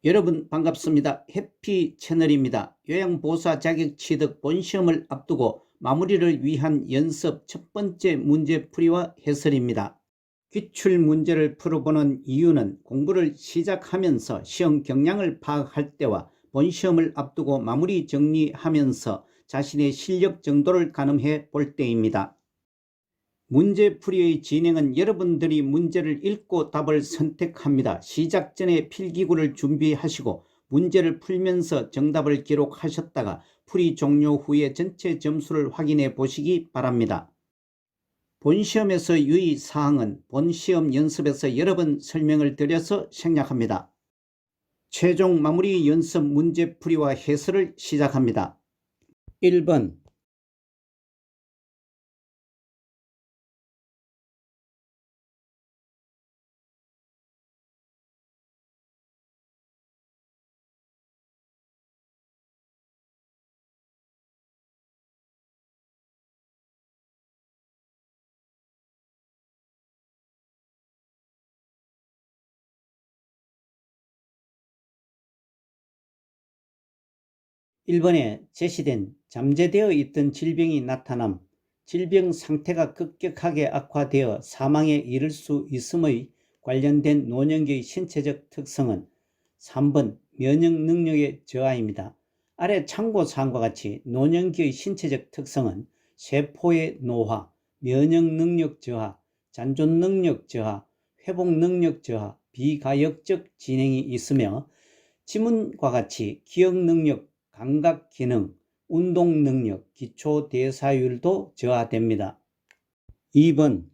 여러분 반갑습니다. 해피 채널입니다. 요양보호사 자격 취득 본시험을 앞두고 마무리를 위한 연습 첫 번째 문제풀이와 해설입니다. 기출 문제를 풀어보는 이유는 공부를 시작하면서 시험 경향을 파악할 때와 본시험을 앞두고 마무리 정리하면서 자신의 실력 정도를 가늠해 볼 때입니다. 문제풀이의 진행은 여러분들이 문제를 읽고 답을 선택합니다. 시작 전에 필기구를 준비하시고 문제를 풀면서 정답을 기록하셨다가 풀이 종료 후에 전체 점수를 확인해 보시기 바랍니다. 본시험에서 유의사항은 본시험 연습에서 여러 번 설명을 드려서 생략합니다. 최종 마무리 연습 문제풀이와 해설을 시작합니다. 1번 (1번에) 제시된 잠재되어 있던 질병이 나타남, 질병 상태가 급격하게 악화되어 사망에 이를 수 있음의 관련된 노년기의 신체적 특성은 3번 면역 능력의 저하입니다. 아래 참고사항과 같이 노년기의 신체적 특성은 세포의 노화, 면역 능력 저하, 잔존 능력 저하, 회복 능력 저하, 비가역적 진행이 있으며 지문과 같이 기억 능력, 감각 기능, 운동 능력, 기초 대사율도 저하됩니다. 2번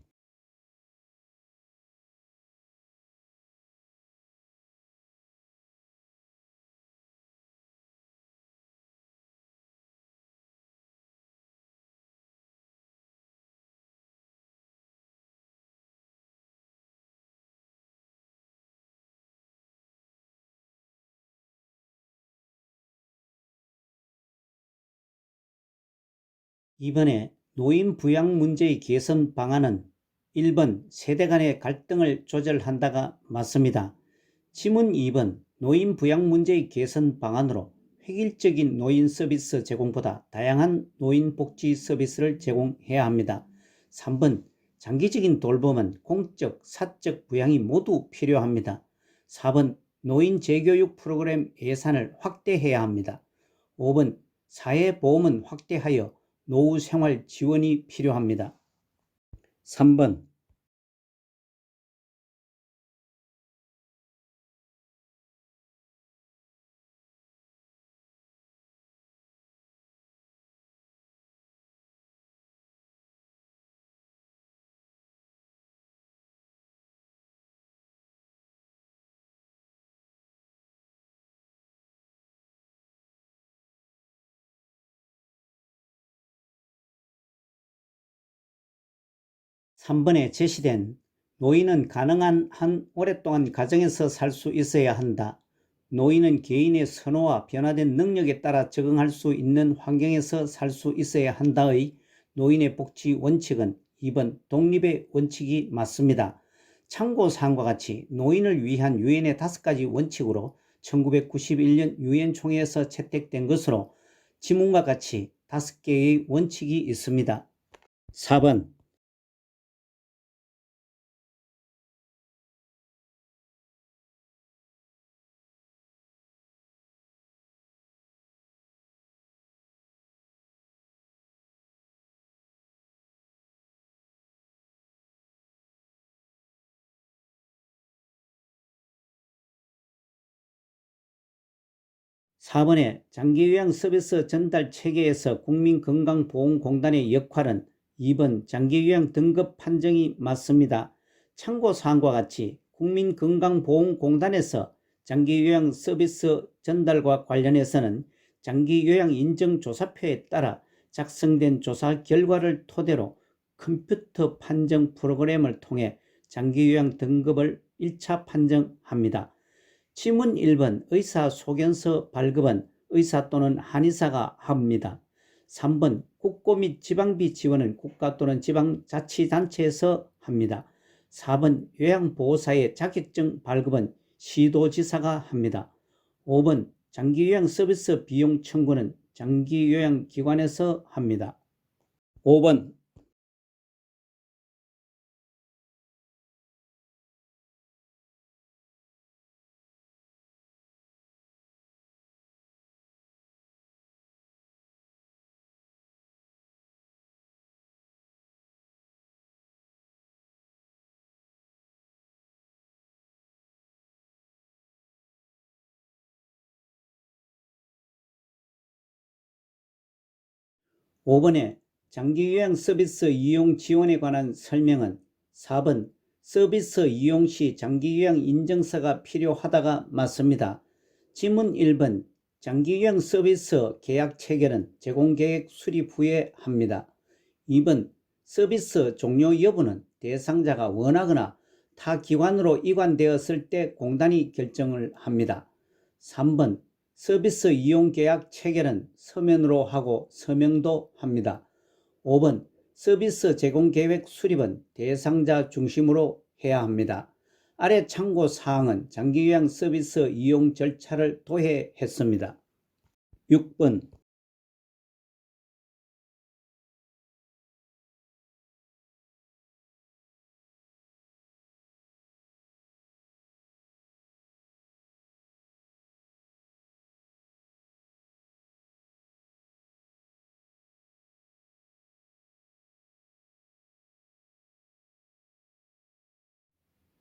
(2번에) 노인 부양 문제의 개선 방안은 1번 세대 간의 갈등을 조절한다가 맞습니다. 지문 2번 노인 부양 문제의 개선 방안으로 획일적인 노인 서비스 제공보다 다양한 노인 복지 서비스를 제공해야 합니다. 3번 장기적인 돌봄은 공적, 사적 부양이 모두 필요합니다. 4번 노인 재교육 프로그램 예산을 확대해야 합니다. 5번 사회보험은 확대하여 노후 생활 지원이 필요합니다. 3번 3번에 제시된 노인은 가능한 한 오랫동안 가정에서 살 수 있어야 한다. 노인은 개인의 선호와 변화된 능력에 따라 적응할 수 있는 환경에서 살 수 있어야 한다의 노인의 복지 원칙은 2번 독립의 원칙이 맞습니다. 참고사항과 같이 노인을 위한 유엔의 5가지 원칙으로 1991년 유엔 총회에서 채택된 것으로 지문과 같이 5개의 원칙이 있습니다. 4번 4번에 장기요양 서비스 전달 체계에서 국민건강보험공단의 역할은 2번 장기요양 등급 판정이 맞습니다. 참고사항과 같이 국민건강보험공단에서 장기요양 서비스 전달과 관련해서는 장기요양 인정조사표에 따라 작성된 조사 결과를 토대로 컴퓨터 판정 프로그램을 통해 장기요양 등급을 1차 판정합니다. 지문 1번 의사소견서 발급은 의사 또는 한의사가 합니다. 3번 국고 및 지방비 지원은 국가 또는 지방자치단체에서 합니다. 4번 요양보호사의 자격증 발급은 시도지사가 합니다. 5번 장기요양 서비스 비용 청구는 장기요양기관에서 합니다. 5번 5번에 장기요양 서비스 이용 지원에 관한 설명은 4번 서비스 이용 시 장기요양 인증서가 필요하다가 맞습니다. 지문 1번 장기요양 서비스 계약 체결은 제공계획 수립 후에 합니다. 2번 서비스 종료 여부는 대상자가 원하거나 타 기관으로 이관되었을 때 공단이 결정을 합니다. 3번 서비스 이용 계약 체결은 서면으로 하고 서명도 합니다. 5번 서비스 제공 계획 수립은 대상자 중심으로 해야 합니다. 아래 참고 사항은 장기요양 서비스 이용 절차를 도해했습니다. 6번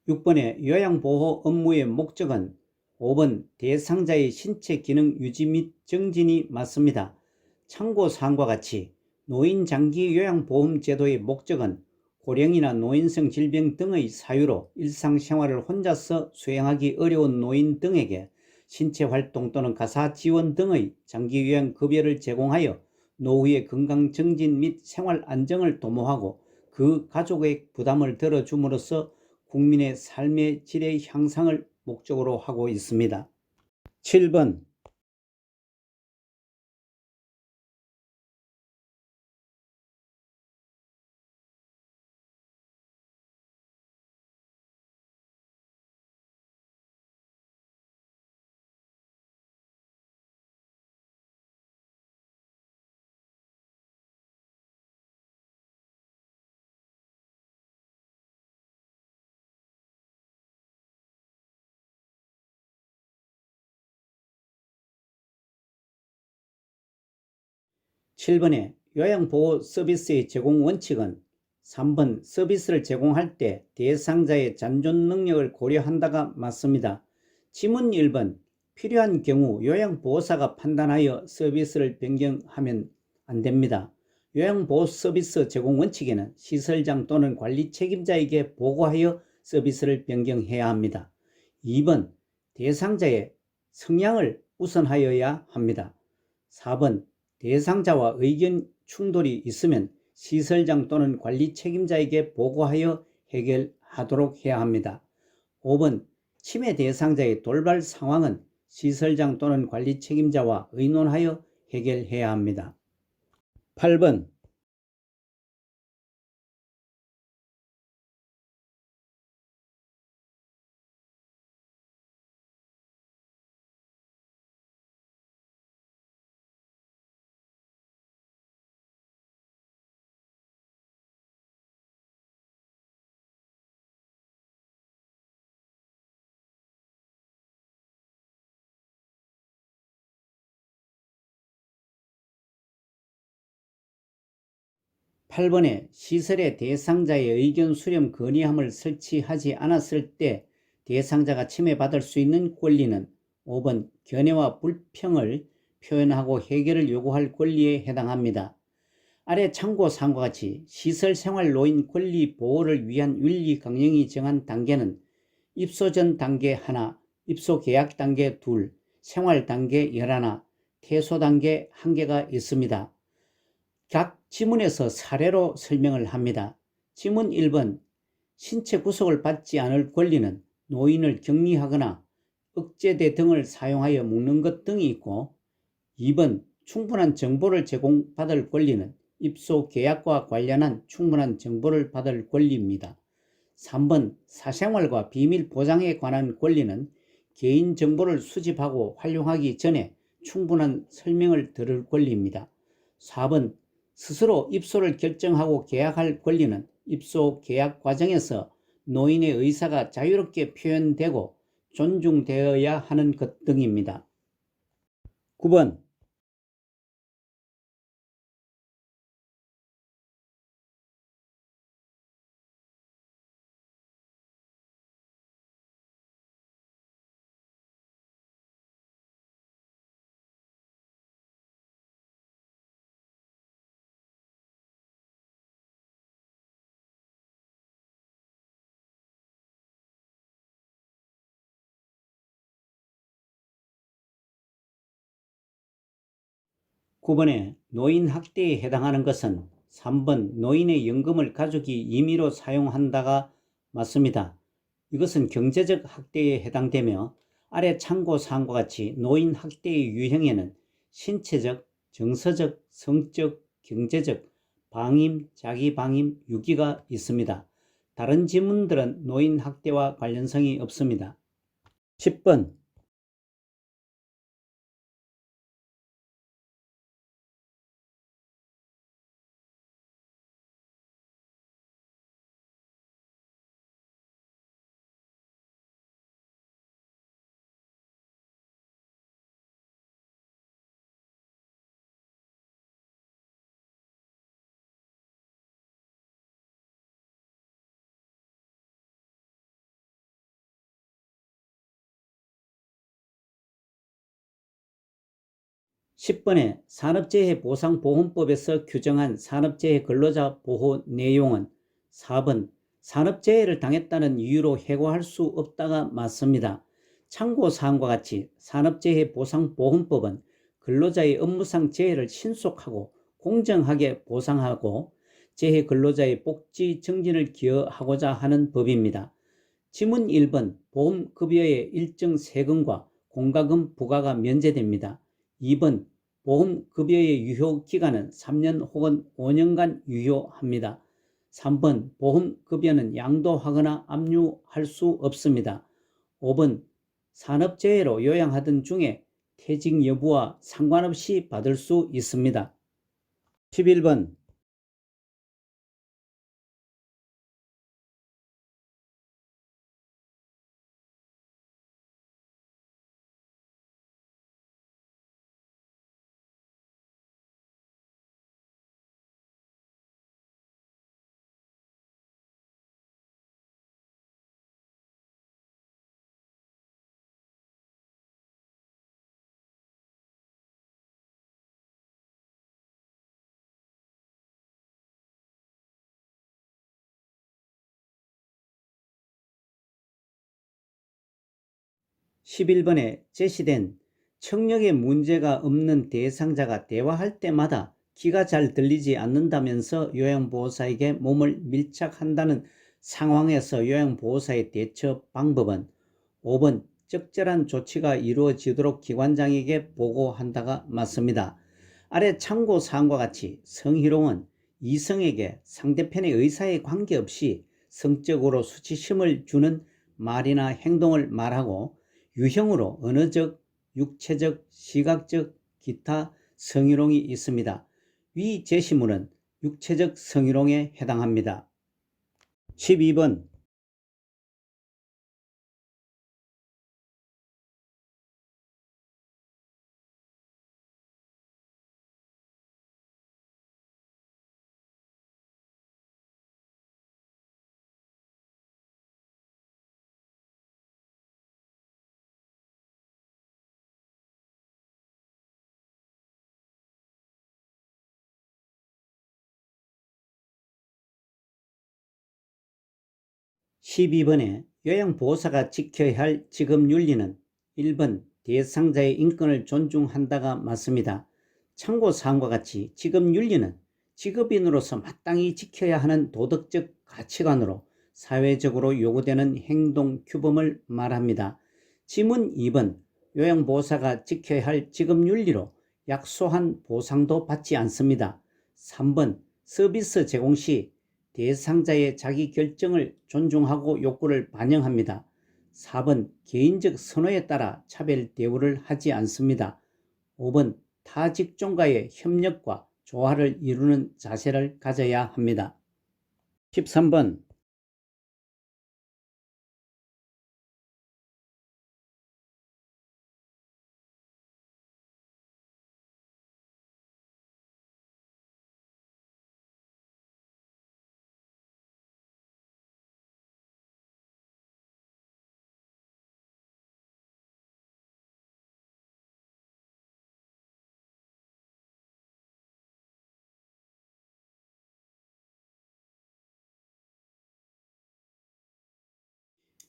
6번의 요양보호 업무의 목적은 5번 대상자의 신체 기능 유지 및 정진이 맞습니다. 참고사항과 같이 노인장기요양보험제도의 목적은 고령이나 노인성 질병 등의 사유로 일상생활을 혼자서 수행하기 어려운 노인 등에게 신체활동 또는 가사지원 등의 장기요양급여를 제공하여 노후의 건강정진 및 생활안정을 도모하고 그 가족의 부담을 덜어줌으로써 국민의 삶의 질의 향상을 목적으로 하고 있습니다. 7번 7번의 요양보호 서비스의 제공 원칙은 3번 서비스를 제공할 때 대상자의 잔존 능력을 고려한다가 맞습니다. 지문 1번 필요한 경우 요양보호사가 판단하여 서비스를 변경하면 안됩니다. 요양보호 서비스 제공 원칙에는 시설장 또는 관리 책임자에게 보고하여 서비스를 변경해야 합니다. 2번 대상자의 성향을 우선하여야 합니다. 4번 대상자와 의견 충돌이 있으면 시설장 또는 관리 책임자에게 보고하여 해결하도록 해야 합니다. 5번 치매 대상자의 돌발 상황은 시설장 또는 관리 책임자와 의논하여 해결해야 합니다. 8번 8번에 시설의 대상자의 의견 수렴 건의함을 설치하지 않았을 때 대상자가 침해받을 수 있는 권리는 5번 견해와 불평을 표현하고 해결을 요구할 권리에 해당합니다. 아래 참고사항과 같이 시설생활노인 권리 보호를 위한 윤리 강령이 정한 단계는 입소 전 단계 1, 입소 계약 단계 2, 생활 단계 11, 퇴소 단계 1개가 있습니다. 각 지문에서 사례로 설명을 합니다. 지문 1번 신체 구속을 받지 않을 권리는 노인을 격리하거나 억제대 등을 사용하여 묶는 것 등이 있고 2번 충분한 정보를 제공받을 권리는 입소 계약과 관련한 충분한 정보를 받을 권리입니다. 3번 사생활과 비밀 보장에 관한 권리는 개인정보를 수집하고 활용하기 전에 충분한 설명을 들을 권리입니다. 4번 스스로 입소를 결정하고 계약할 권리는 입소 계약 과정에서 노인의 의사가 자유롭게 표현되고 존중되어야 하는 것 등입니다. 9번 노인 학대에 해당하는 것은 3번 노인의 연금을 가족이 임의로 사용한다가 맞습니다. 이것은 경제적 학대에 해당되며 아래 참고사항과 같이 노인 학대의 유형에는 신체적, 정서적, 성적, 경제적, 방임, 자기방임, 유기가 있습니다. 다른 지문들은 노인 학대와 관련성이 없습니다. 10번 10번의 산업재해보상보험법에서 규정한 산업재해 근로자 보호 내용은 4번 산업재해를 당했다는 이유로 해고할 수 없다가 맞습니다. 참고사항과 같이 산업재해보상보험법은 근로자의 업무상 재해를 신속하고 공정하게 보상하고 재해 근로자의 복지 증진을 기여하고자 하는 법입니다. 지문 1번 보험급여의 일정 세금과 공과금 부과가 면제됩니다. 2번 보험급여의 유효기간은 3년 혹은 5년간 유효합니다. 3번 보험급여는 양도하거나 압류할 수 없습니다. 5번 산업재해로 요양하던 중에 퇴직 여부와 상관없이 받을 수 있습니다. 11번 11번에 제시된 청력에 문제가 없는 대상자가 대화할 때마다 귀가 잘 들리지 않는다면서 요양보호사에게 몸을 밀착한다는 상황에서 요양보호사의 대처 방법은 5번 적절한 조치가 이루어지도록 기관장에게 보고한다가 맞습니다. 아래 참고사항과 같이 성희롱은 이성에게 상대편의 의사에 관계없이 성적으로 수치심을 주는 말이나 행동을 말하고 유형으로 언어적, 육체적, 시각적, 기타 성희롱이 있습니다. 위 제시문은 육체적 성희롱에 해당합니다. 12번 12번에 요양보호사가 지켜야 할 직업윤리는 1번 대상자의 인권을 존중한다가 맞습니다. 참고사항과 같이 직업윤리는 직업인으로서 마땅히 지켜야 하는 도덕적 가치관으로 사회적으로 요구되는 행동 규범을 말합니다. 지문 2번 요양보호사가 지켜야 할 직업윤리로 약소한 보상도 받지 않습니다. 3번 서비스 제공 시 대상자의 자기 결정을 존중하고 욕구를 반영합니다. 4번 개인적 선호에 따라 차별 대우를 하지 않습니다. 5번 타 직종과의 협력과 조화를 이루는 자세를 가져야 합니다. 13번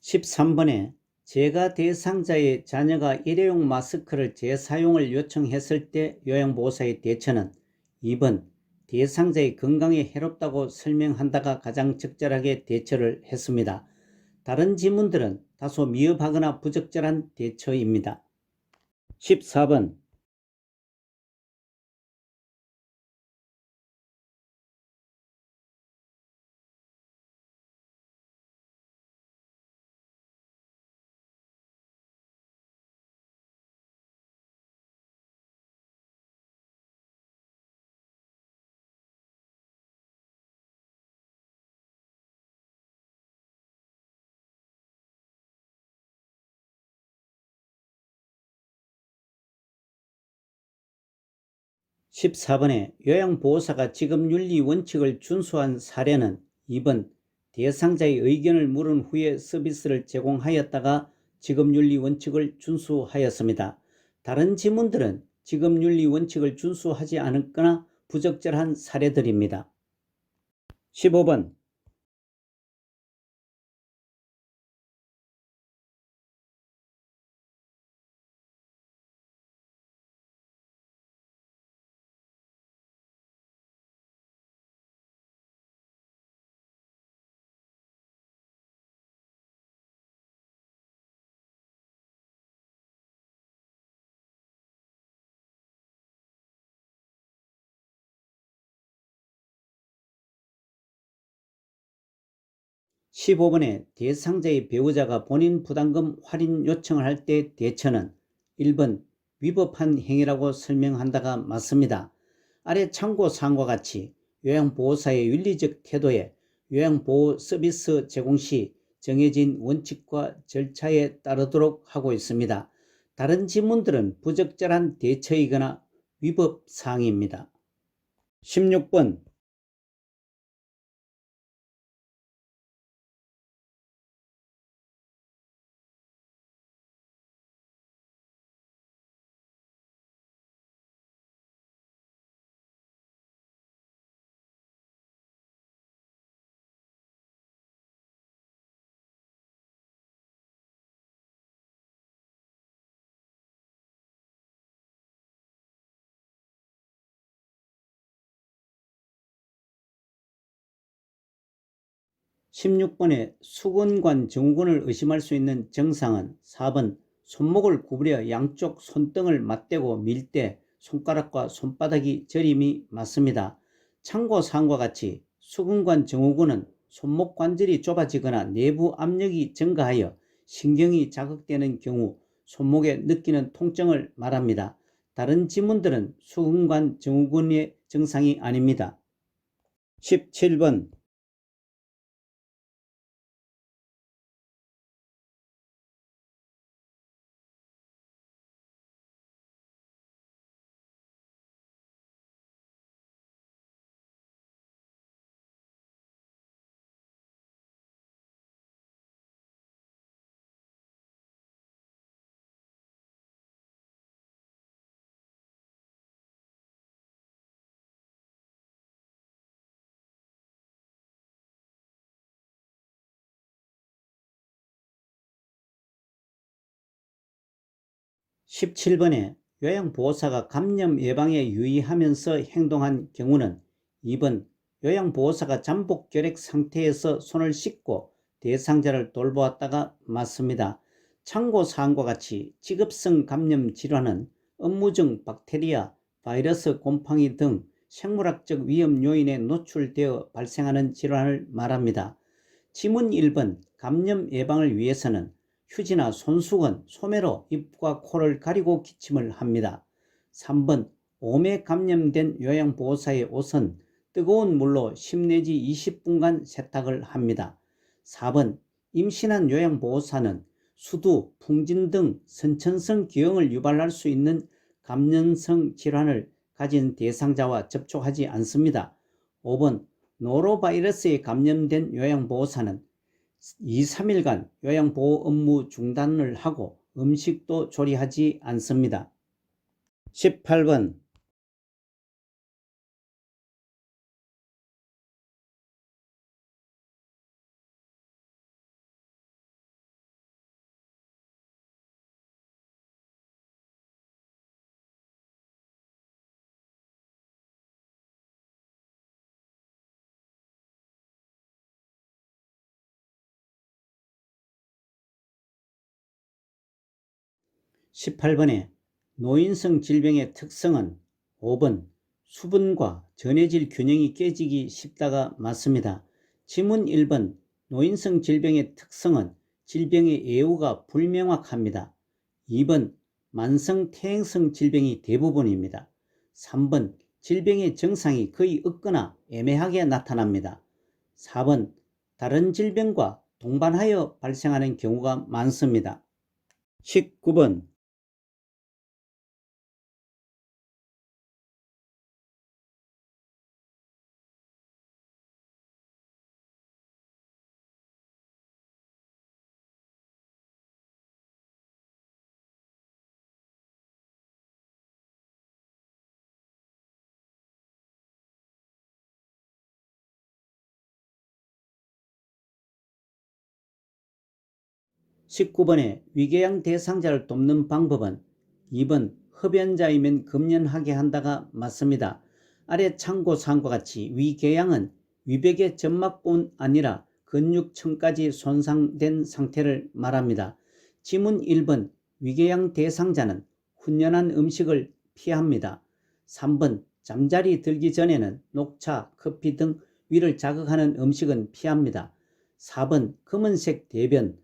13번에 제가 대상자의 자녀가 일회용 마스크를 재사용을 요청했을 때 요양보호사의 대처는 2번 대상자의 건강에 해롭다고 설명한다가 가장 적절하게 대처를 했습니다. 다른 지문들은 다소 미흡하거나 부적절한 대처입니다. 14번 14번에 요양보호사가 직업윤리 원칙을 준수한 사례는 2번 대상자의 의견을 물은 후에 서비스를 제공하였다가 직업윤리 원칙을 준수하였습니다. 다른 지문들은 직업윤리 원칙을 준수하지 않았거나 부적절한 사례들입니다. 15번 15번에 대상자의 배우자가 본인 부담금 할인 요청을 할 때 대처는 1번 위법한 행위라고 설명한다가 맞습니다. 아래 참고사항과 같이 요양보호사의 윤리적 태도에 요양보호 서비스 제공 시 정해진 원칙과 절차에 따르도록 하고 있습니다. 다른 지문들은 부적절한 대처이거나 위법사항입니다. 16번 16번에 수건관 증후군을 의심할 수 있는 증상은 4번 손목을 구부려 양쪽 손등을 맞대고 밀 때 손가락과 손바닥이 저림이 맞습니다. 참고사항과 같이 수건관 증후군은 손목 관절이 좁아지거나 내부 압력이 증가하여 신경이 자극되는 경우 손목에 느끼는 통증을 말합니다. 다른 지문들은 수건관 증후군의 증상이 아닙니다. 17번 17번에 요양보호사가 감염 예방에 유의하면서 행동한 경우는 2번 요양보호사가 잠복 결핵 상태에서 손을 씻고 대상자를 돌보았다가 맞습니다. 참고사항과 같이 직업성 감염 질환은 업무 중 박테리아, 바이러스 곰팡이 등 생물학적 위험 요인에 노출되어 발생하는 질환을 말합니다. 지문 1번 감염 예방을 위해서는 휴지나 손수건, 소매로 입과 코를 가리고 기침을 합니다. 3번 오메 감염된 요양보호사의 옷은 뜨거운 물로 10 내지 20분간 세탁을 합니다. 4번 임신한 요양보호사는 수두, 풍진 등 선천성 기형을 유발할 수 있는 감염성 질환을 가진 대상자와 접촉하지 않습니다. 5번 노로바이러스에 감염된 요양보호사는 2, 3일간 요양보호 업무 중단을 하고 음식도 조리하지 않습니다. 18번 18번에 노인성 질병의 특성은 5번 수분과 전해질 균형이 깨지기 쉽다가 맞습니다. 지문 1번 노인성 질병의 특성은 질병의 예후가 불명확합니다. 2번 만성 퇴행성 질병이 대부분입니다. 3번 질병의 증상이 거의 없거나 애매하게 나타납니다. 4번 다른 질병과 동반하여 발생하는 경우가 많습니다. 19번 19번에 위궤양 대상자를 돕는 방법은 2번 흡연자이면 금연하게 한다가 맞습니다. 아래 참고사항과 같이 위궤양은 위벽의 점막뿐 아니라 근육층까지 손상된 상태를 말합니다. 지문 1번 위궤양 대상자는 훈연한 음식을 피합니다. 3번 잠자리 들기 전에는 녹차, 커피 등 위를 자극하는 음식은 피합니다. 4번 검은색 대변,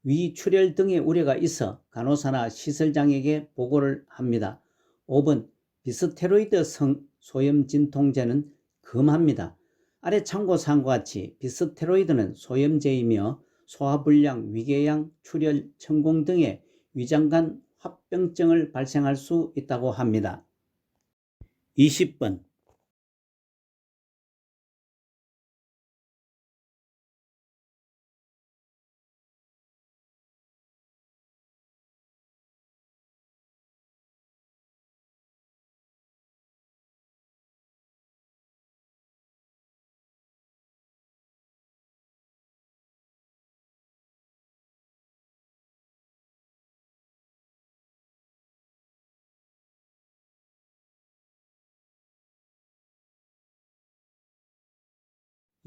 위출혈 등의 우려가 있어 간호사나 시설장에게 보고를 합니다. 5번 비스테로이드성 소염 진통제는 금합니다. 아래 참고사항과 같이 비스테로이드는 소염제이며 소화불량, 위궤양, 출혈, 천공 등의 위장관 합병증을 발생할 수 있다고 합니다. 20번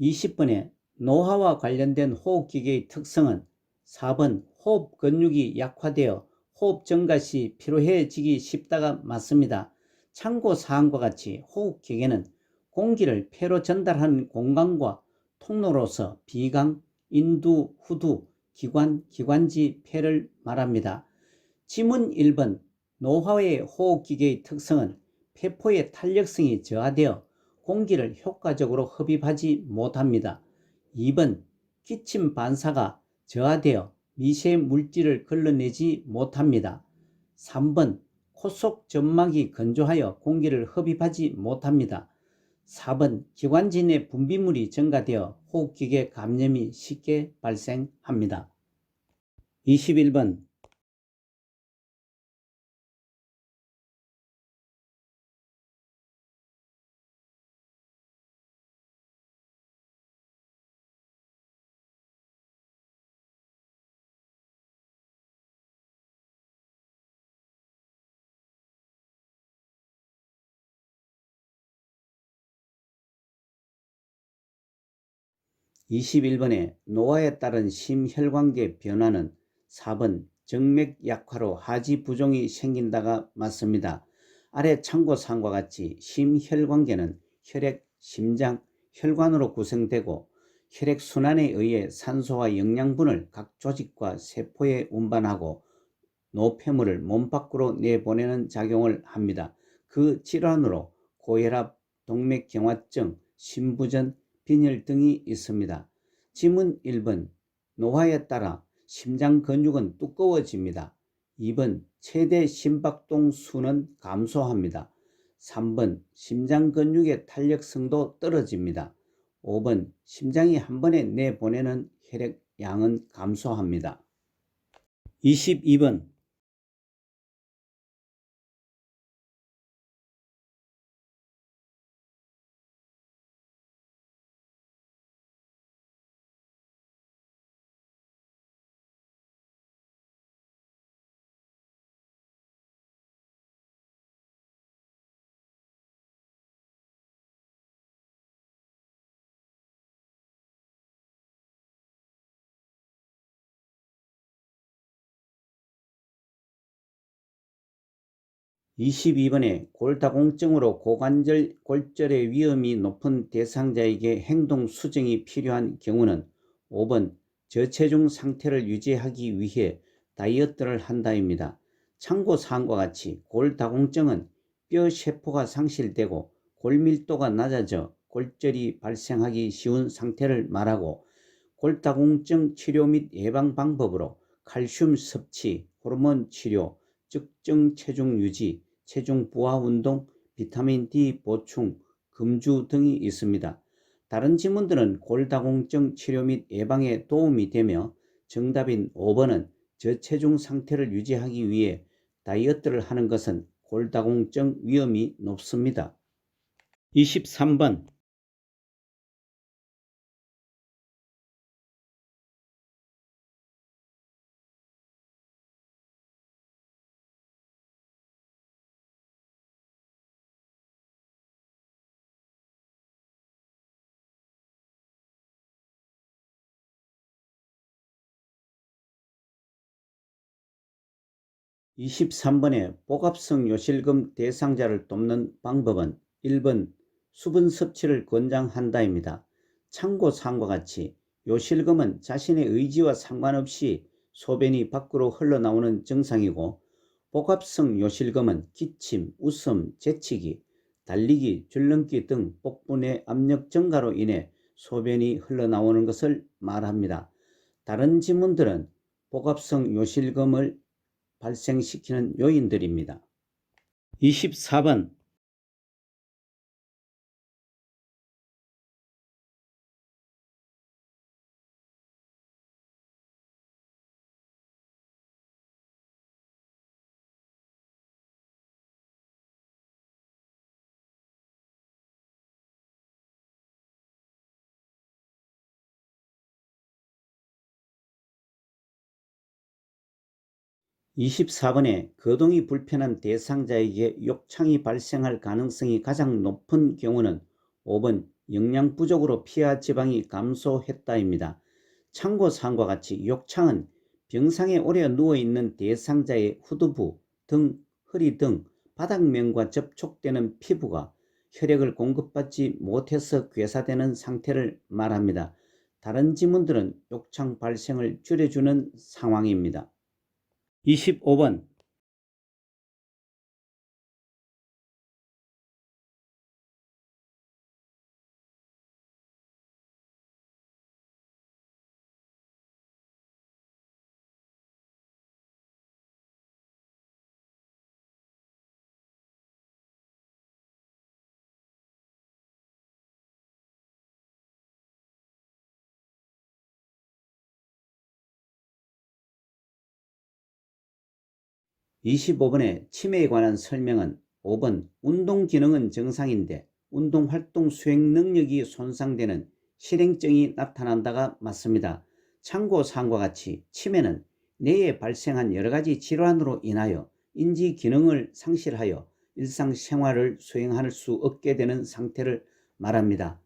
20번에 노화와 관련된 호흡기계의 특성은 4번 호흡 근육이 약화되어 호흡 증가 시 피로해지기 쉽다가 맞습니다. 참고사항과 같이 호흡기계는 공기를 폐로 전달하는 공간과 통로로서 비강, 인두, 후두, 기관, 기관지, 폐를 말합니다. 지문 1번 노화의 호흡기계의 특성은 폐포의 탄력성이 저하되어 공기를 효과적으로 흡입하지 못합니다. 2번 기침 반사가 저하되어 미세 물질을 걸러내지 못합니다. 3번 코 속 점막이 건조하여 공기를 흡입하지 못합니다. 4번 기관지 내 분비물이 증가되어 호흡기계 감염이 쉽게 발생합니다. 21번 21번에 노화에 따른 심혈관계 변화는 4번 정맥 약화로 하지 부종이 생긴다가 맞습니다. 아래 참고사항과 같이 심혈관계는 혈액, 심장, 혈관으로 구성되고 혈액순환에 의해 산소와 영양분을 각 조직과 세포에 운반하고 노폐물을 몸 밖으로 내보내는 작용을 합니다. 그 질환으로 고혈압, 동맥경화증, 심부전, 빈혈 등이 있습니다. 질문 1번. 노화에 따라 심장 근육은 두꺼워집니다. 2번. 최대 심박동 수는 감소합니다. 3번. 심장 근육의 탄력성도 떨어집니다. 5번. 심장이 한 번에 내보내는 혈액 양은 감소합니다. 22번. (22번에) 골다공증으로 고관절 골절의 위험이 높은 대상자에게 행동 수정이 필요한 경우는 5번 저체중 상태를 유지하기 위해 다이어트를 한다입니다. 참고사항과 같이 골다공증은 뼈 세포가 상실되고 골밀도가 낮아져 골절이 발생하기 쉬운 상태를 말하고, 골다공증 치료 및 예방 방법으로 칼슘 섭취, 호르몬 치료, 적정 체중 유지, 체중 부하 운동, 비타민 D 보충, 금주 등이 있습니다. 다른 질문들은 골다공증 치료 및 예방에 도움이 되며, 정답인 5번은 저체중 상태를 유지하기 위해 다이어트를 하는 것은 골다공증 위험이 높습니다. 23번. 23번에 복합성 요실금 대상자를 돕는 방법은 1번 수분 섭취를 권장한다입니다. 참고사항과 같이 요실금은 자신의 의지와 상관없이 소변이 밖으로 흘러나오는 증상이고, 복합성 요실금은 기침, 웃음, 재치기, 달리기, 줄넘기 등 복부 내 압력 증가로 인해 소변이 흘러나오는 것을 말합니다. 다른 질문들은 복합성 요실금을 발생시키는 요인들입니다. 24번. 24번에 거동이 불편한 대상자에게 욕창이 발생할 가능성이 가장 높은 경우는 5번 영양 부족으로 피하 지방이 감소했다입니다. 참고사항과 같이 욕창은 병상에 오래 누워있는 대상자의 후두부, 등, 허리 등 바닥면과 접촉되는 피부가 혈액을 공급받지 못해서 괴사되는 상태를 말합니다. 다른 질문들은 욕창 발생을 줄여주는 상황입니다. 25번. 25번의 치매에 관한 설명은 5번 운동 기능은 정상인데 운동활동 수행 능력이 손상되는 실행증이 나타난다가 맞습니다. 참고사항과 같이 치매는 뇌에 발생한 여러가지 질환으로 인하여 인지 기능을 상실하여 일상생활을 수행할 수 없게 되는 상태를 말합니다.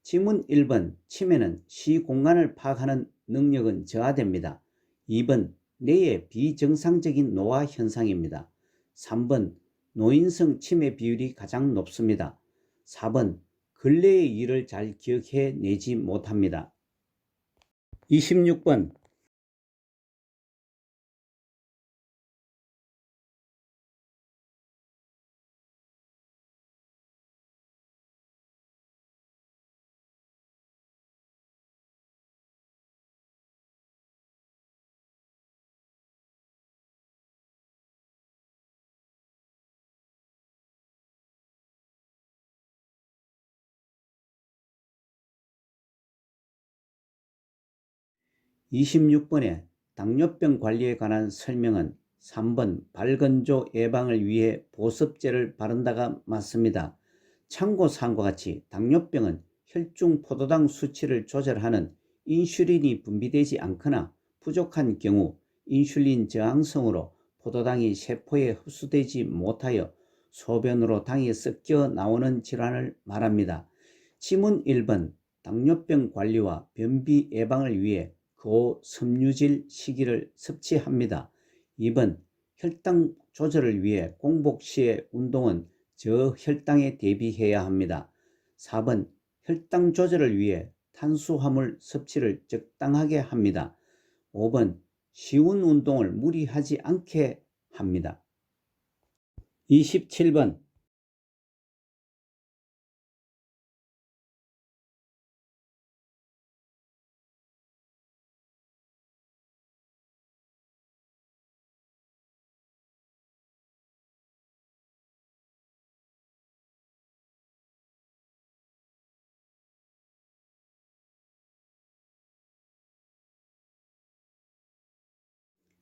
질문 1번 치매는 시공간을 파악하는 능력은 저하됩니다. 2번 뇌의 비정상적인 노화 현상입니다. 3번 노인성 치매 비율이 가장 높습니다. 4번 근래의 일을 잘 기억해 내지 못합니다. 26번 26번에 당뇨병 관리에 관한 설명은 3번 발건조 예방을 위해 보습제를 바른다가 맞습니다. 참고사항과 같이 당뇨병은 혈중 포도당 수치를 조절하는 인슐린이 분비되지 않거나 부족한 경우 인슐린 저항성으로 포도당이 세포에 흡수되지 못하여 소변으로 당이 섞여 나오는 질환을 말합니다. 지문 1번 당뇨병 관리와 변비 예방을 위해 고섬유질 식이를 섭취합니다. 2번 혈당 조절을 위해 공복 시의 운동은 저혈당에 대비해야 합니다. 4번 혈당 조절을 위해 탄수화물 섭취를 적당하게 합니다. 5번 쉬운 운동을 무리하지 않게 합니다. 27번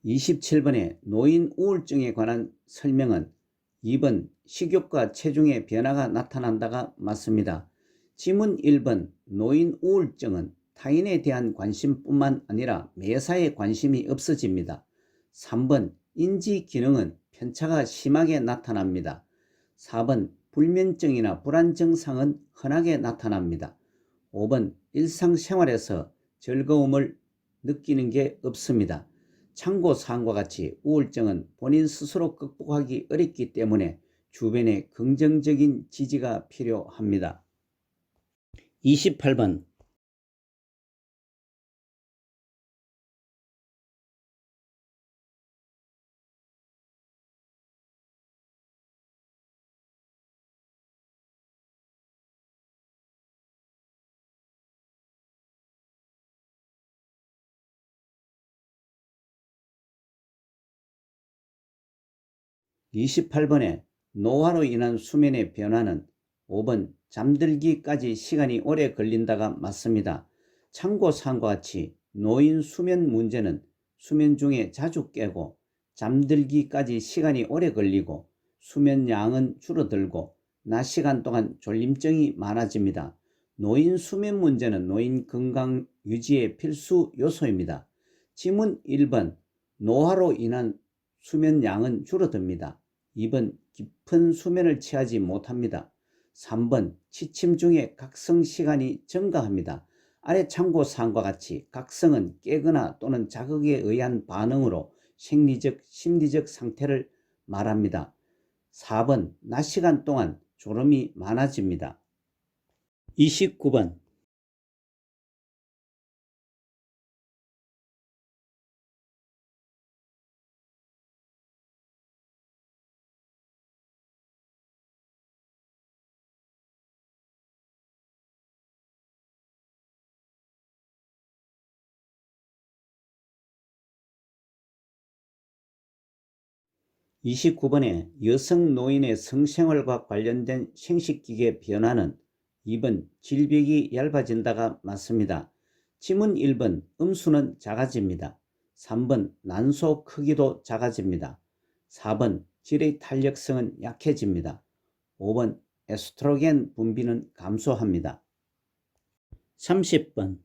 27번의 노인 우울증에 관한 설명은 2번 식욕과 체중의 변화가 나타난다가 맞습니다. 지문 1번 노인 우울증은 타인에 대한 관심뿐만 아니라 매사에 관심이 없어집니다. 3번 인지 기능은 편차가 심하게 나타납니다. 4번 불면증이나 불안 증상은 흔하게 나타납니다. 5번 일상생활에서 즐거움을 느끼는 게 없습니다. 참고사항과 같이 우울증은 본인 스스로 극복하기 어렵기 때문에 주변의 긍정적인 지지가 필요합니다. 28번 28번에 노화로 인한 수면의 변화는 5번 잠들기까지 시간이 오래 걸린다가 맞습니다. 참고사항과 같이 노인 수면 문제는 수면 중에 자주 깨고 잠들기까지 시간이 오래 걸리고 수면 양은 줄어들고 낮 시간 동안 졸림증이 많아집니다. 노인 수면 문제는 노인 건강 유지의 필수 요소입니다. 지문 1번 노화로 인한 수면 양은 줄어듭니다. 2번 깊은 수면을 취하지 못합니다. 3번 취침 중에 각성 시간이 증가합니다. 아래 참고사항과 같이 각성은 깨거나 또는 자극에 의한 반응으로 생리적, 심리적 상태를 말합니다. 4번 낮 시간 동안 졸음이 많아집니다. 29번 29번에 여성 노인의 성생활과 관련된 생식기계 변화는 2번 질벽이 얇아진다가 맞습니다. 지문 1번 음수는 작아집니다. 3번 난소 크기도 작아집니다. 4번 질의 탄력성은 약해집니다. 5번 에스트로겐 분비는 감소합니다. 30번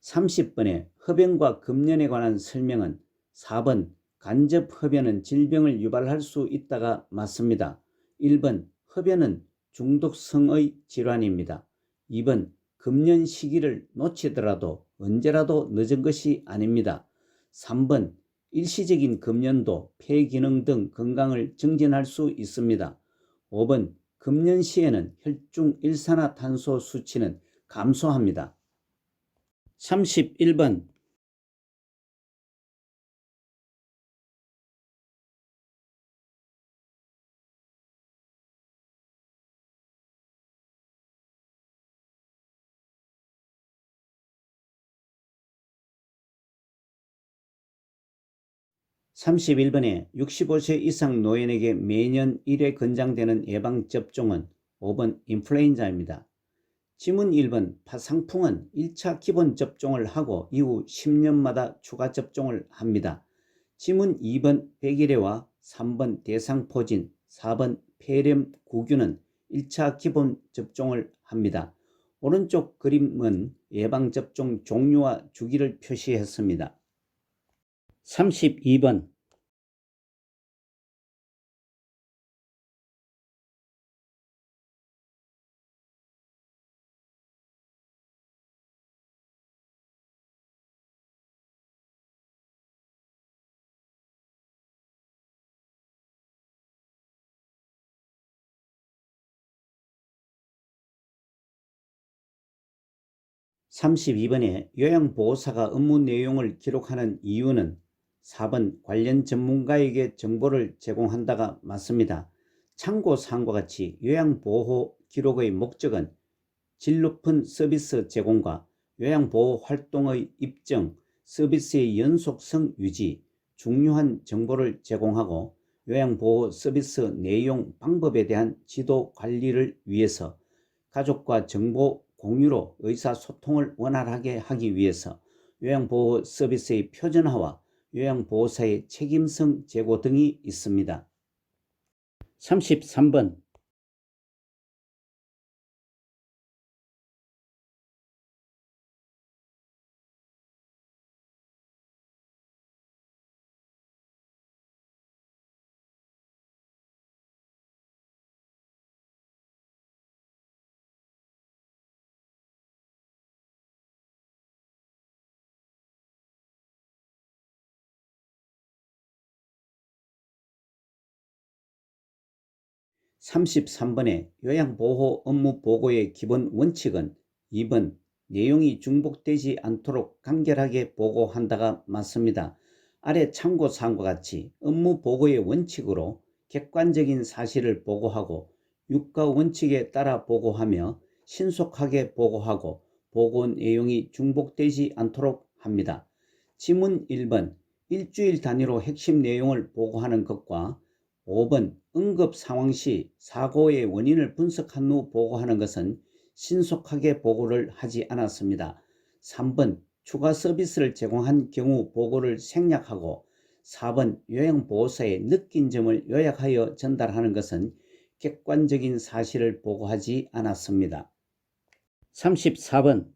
30번의 흡연과 금연에 관한 설명은 4번 간접 흡연은 질병을 유발할 수 있다가 맞습니다. 1번 흡연은 중독성의 질환입니다. 2번 금연 시기를 놓치더라도 언제라도 늦은 것이 아닙니다. 3번 일시적인 금연도 폐 기능 등 건강을 증진할 수 있습니다. 5번 금연 시에는 혈중 일산화탄소 수치는 감소합니다. 31번 31번에 65세 이상 노인에게 매년 1회 권장되는 예방접종은 5번 인플루엔자입니다. 지문 1번 파상풍은 1차 기본접종을 하고 이후 10년마다 추가 접종을 합니다. 지문 2번 백일해와 3번 대상포진, 4번 폐렴구균은 1차 기본접종을 합니다. 오른쪽 그림은 예방접종 종류와 주기를 표시했습니다. 32번 32번에 요양보호사가 업무 내용을 기록하는 이유는 4번 관련 전문가에게 정보를 제공한다가 맞습니다. 참고사항과 같이 요양보호 기록의 목적은 질 높은 서비스 제공과 요양보호 활동의 입증, 서비스의 연속성 유지, 중요한 정보를 제공하고 요양보호 서비스 내용 방법에 대한 지도 관리를 위해서 가족과 정보 공유로 의사소통을 원활하게 하기 위해서 요양보호 서비스의 표준화와 요양보호사의 책임성 제고 등이 있습니다. 33번 33번에 요양보호 업무 보고의 기본 원칙은 2번 내용이 중복되지 않도록 간결하게 보고한다가 맞습니다. 아래 참고사항과 같이 업무 보고의 원칙으로 객관적인 사실을 보고하고 육가 원칙에 따라 보고하며 신속하게 보고하고 보고 내용이 중복되지 않도록 합니다. 지문 1번 일주일 단위로 핵심 내용을 보고하는 것과 5번 응급 상황 시 사고의 원인을 분석한 후 보고하는 것은 신속하게 보고를 하지 않았습니다. 3번 추가 서비스를 제공한 경우 보고를 생략하고 4번 요양보호사의 느낀 점을 요약하여 전달하는 것은 객관적인 사실을 보고하지 않았습니다. 34번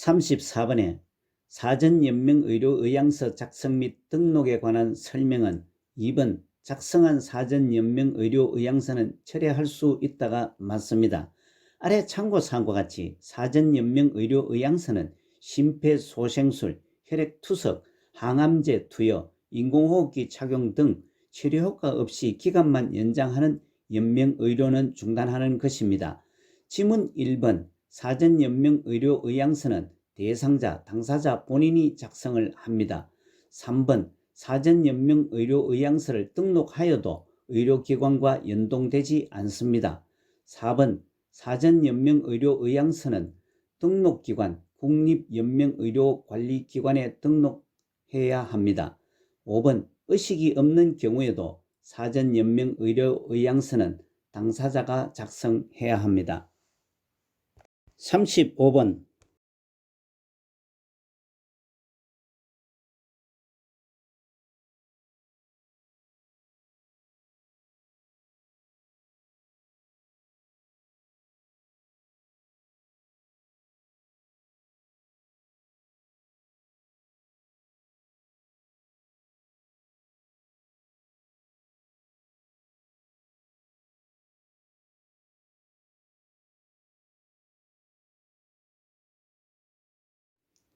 34번에 사전연명의료의향서 작성 및 등록에 관한 설명은 2번 작성한 사전연명의료의향서는 철회할 수 있다가 맞습니다. 아래 참고사항과 같이 사전연명의료의향서는 심폐소생술, 혈액투석, 항암제 투여, 인공호흡기 착용 등 치료효과 없이 기간만 연장하는 연명의료는 중단하는 것입니다. 지문 1번 사전연명의료의향서는 대상자, 당사자 본인이 작성을 합니다. 3번 사전연명의료의향서를 등록하여도 의료기관과 연동되지 않습니다. 4번 사전연명의료의향서는 등록기관, 국립연명의료관리기관에 등록해야 합니다. 5번 의식이 없는 경우에도 사전연명의료의향서는 당사자가 작성해야 합니다.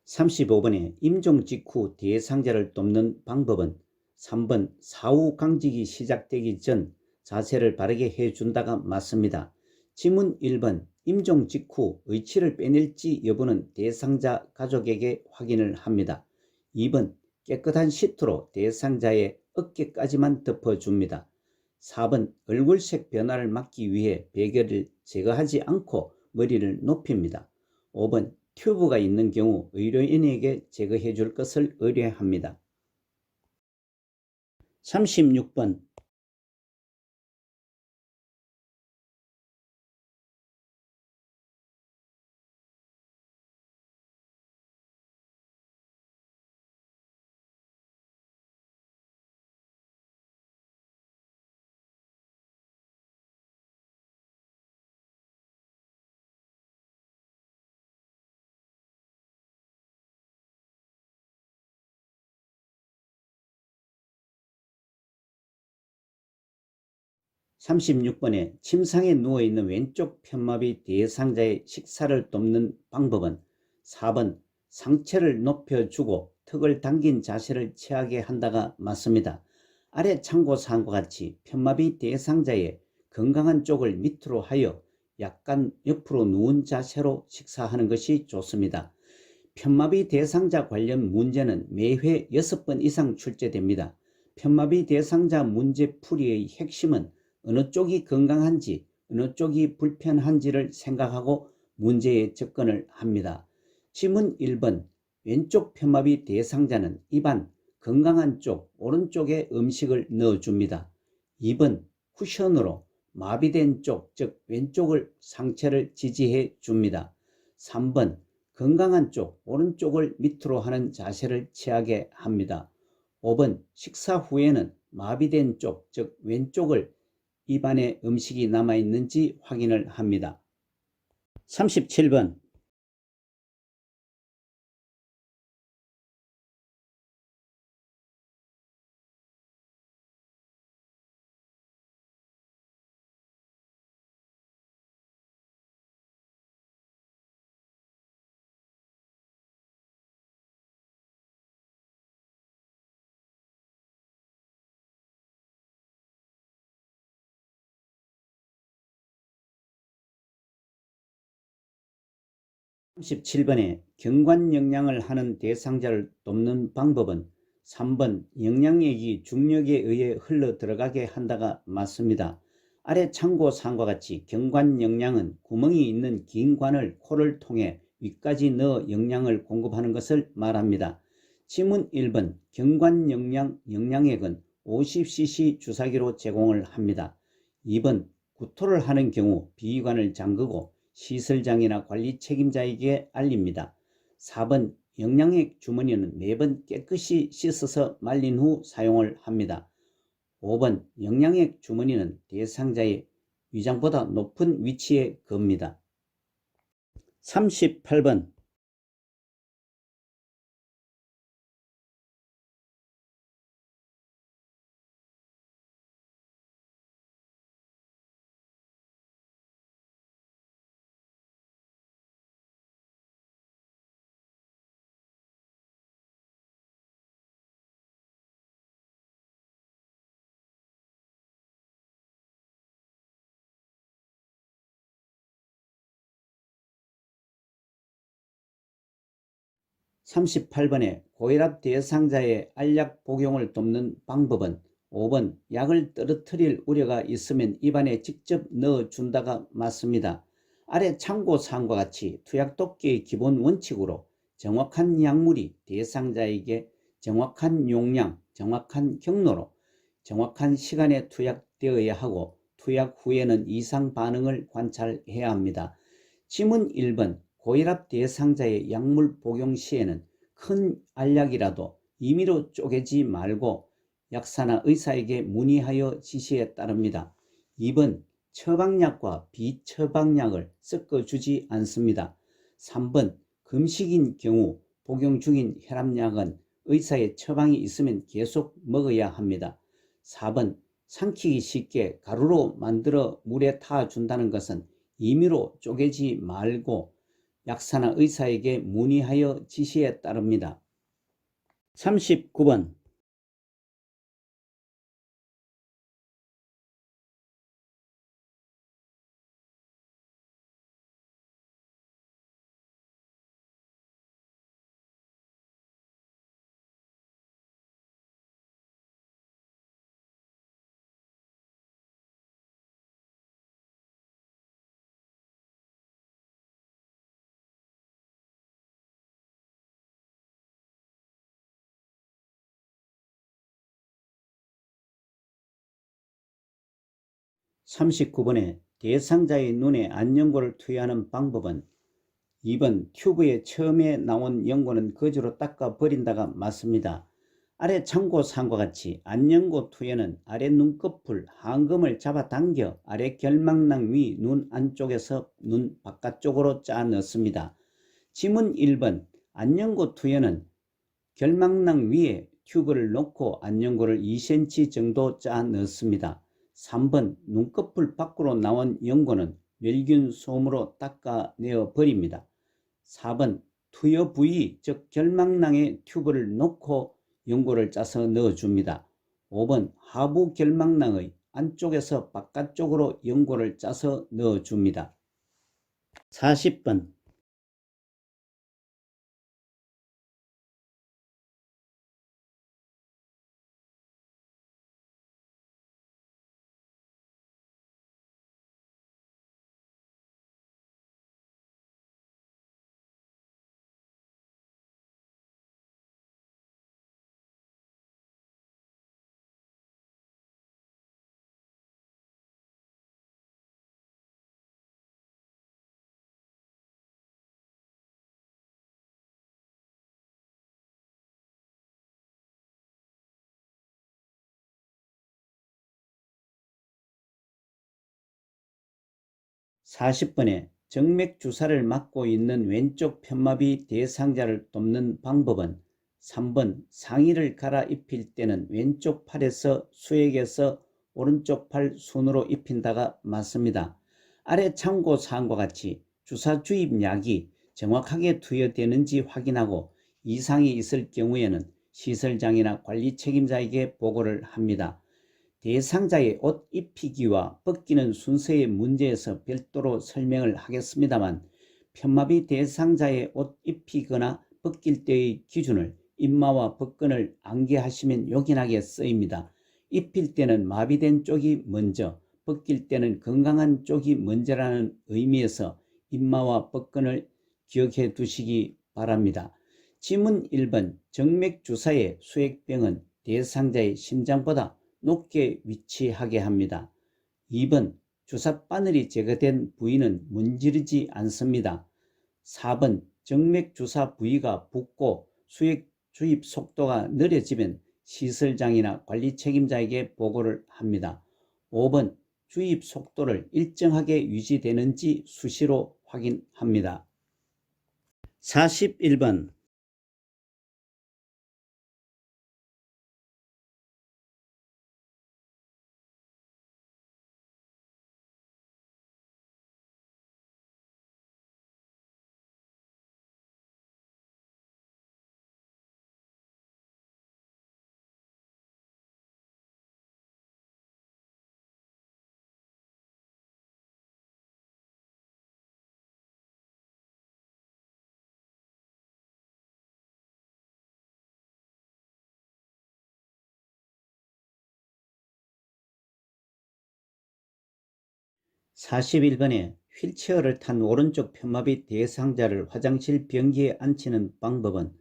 35번 임종 직후 대상자를 돕는 방법은 3번 사후강직이 시작되기 전 자세를 바르게 해준다가 맞습니다. 지문 1번 임종 직후 의치를 빼낼지 여부는 대상자 가족에게 확인을 합니다. 2번 깨끗한 시트로 대상자의 어깨까지만 덮어줍니다. 4번 얼굴색 변화를 막기 위해 베개를 제거하지 않고 머리를 높입니다. 5번 튜브가 있는 경우 의료인에게 제거해 줄 것을 의뢰합니다. 36번 침상에 누워있는 왼쪽 편마비 대상자의 식사를 돕는 방법은 4번 상체를 높여주고 턱을 당긴 자세를 취하게 한다가 맞습니다. 아래 참고사항과 같이 편마비 대상자의 건강한 쪽을 밑으로 하여 약간 옆으로 누운 자세로 식사하는 것이 좋습니다. 편마비 대상자 관련 문제는 매회 6번 이상 출제됩니다. 편마비 대상자 문제풀이의 핵심은 어느 쪽이 건강한지 어느 쪽이 불편한지를 생각하고 문제에 접근을 합니다. 지문 1번 왼쪽 편마비 대상자는 입안 건강한 쪽 오른쪽에 음식을 넣어줍니다. 2번 쿠션으로 마비된 쪽 즉 왼쪽을 상체를 지지해 줍니다. 3번 건강한 쪽 오른쪽을 밑으로 하는 자세를 취하게 합니다. 5번 식사 후에는 마비된 쪽 즉 왼쪽을 입안에 음식이 남아있는지 확인을 합니다. 37번 경관영양을 하는 대상자를 돕는 방법은 3번 영양액이 중력에 의해 흘러 들어가게 한다가 맞습니다. 아래 참고사항과 같이 경관영양은 구멍이 있는 긴 관을 코를 통해 위까지 넣어 영양을 공급하는 것을 말합니다. 지문 1번 경관영양액은 50cc 주사기로 제공을 합니다. 2번 구토를 하는 경우 비위관을 잠그고 시설장이나 관리 책임자에게 알립니다. 4번 영양액 주머니는 매번 깨끗이 씻어서 말린 후 사용을 합니다. 5번 영양액 주머니는 대상자의 위장보다 높은 위치에 겁니다. 38번 38번에 고혈압 대상자의 알약 복용을 돕는 방법은 5번 약을 떨어뜨릴 우려가 있으면 입안에 직접 넣어준다가 맞습니다. 아래 참고사항과 같이 투약독기의 기본 원칙으로 정확한 약물이 대상자에게 정확한 용량, 정확한 경로로 정확한 시간에 투약되어야 하고 투약 후에는 이상 반응을 관찰해야 합니다. 지문 1번 고혈압 대상자의 약물 복용 시에는 큰 알약이라도 임의로 쪼개지 말고 약사나 의사에게 문의하여 지시에 따릅니다. 2번 처방약과 비처방약을 섞어주지 않습니다. 3번 금식인 경우 복용 중인 혈압약은 의사의 처방이 있으면 계속 먹어야 합니다. 4번 삼키기 쉽게 가루로 만들어 물에 타준다는 것은 임의로 쪼개지 말고 약사나 의사에게 문의하여 지시에 따릅니다. 39번 39번에 대상자의 눈에 안연고를 투여하는 방법은 2번 튜브에 처음에 나온 연고는 거즈로 닦아 버린다가 맞습니다. 아래 참고사항과 같이 안연고 투여는 아래 눈꺼풀 항금을 잡아당겨 아래 결막낭 위 눈 안쪽에서 눈 바깥쪽으로 짜 넣습니다. 지문 1번 안연고 투여는 결막낭 위에 튜브를 놓고 안연고를 2cm 정도 짜 넣습니다. 3번 눈꺼풀 밖으로 나온 연고는 멸균 솜으로 닦아내어 버립니다. 4번 투여 부위 즉 결막낭에 튜브를 놓고 연고를 짜서 넣어줍니다. 5번 하부 결막낭의 안쪽에서 바깥쪽으로 연고를 짜서 넣어줍니다. 40번 40번에 정맥주사를 맞고 있는 왼쪽 편마비 대상자를 돕는 방법은 3번 상의를 갈아입힐 때는 왼쪽 팔에서 수액에서 오른쪽 팔 순으로 입힌다가 맞습니다. 아래 참고사항과 같이 주사 주입 약이 정확하게 투여되는지 확인하고 이상이 있을 경우에는 시설장이나 관리 책임자에게 보고를 합니다. 대상자의 옷 입히기와 벗기는 순서의 문제에서 별도로 설명을 하겠습니다만 편마비 대상자의 옷 입히거나 벗길 때의 기준을 입마와 벗근을 암기하시면 요긴하게 쓰입니다. 입힐 때는 마비된 쪽이 먼저, 벗길 때는 건강한 쪽이 먼저라는 의미에서 입마와 벗근을 기억해 두시기 바랍니다. 지문 1번 정맥주사의 수액병은 대상자의 심장보다 높게 위치하게 합니다. 2번 주사 바늘이 제거된 부위는 문지르지 않습니다. 4번 정맥 주사 부위가 붓고 수액 주입 속도가 느려지면 시설장이나 관리 책임자에게 보고를 합니다. 5번 주입 속도를 일정하게 유지되는지 수시로 확인합니다. 41번 41번에 휠체어를 탄 오른쪽 편마비 대상자를 화장실 변기에 앉히는 방법은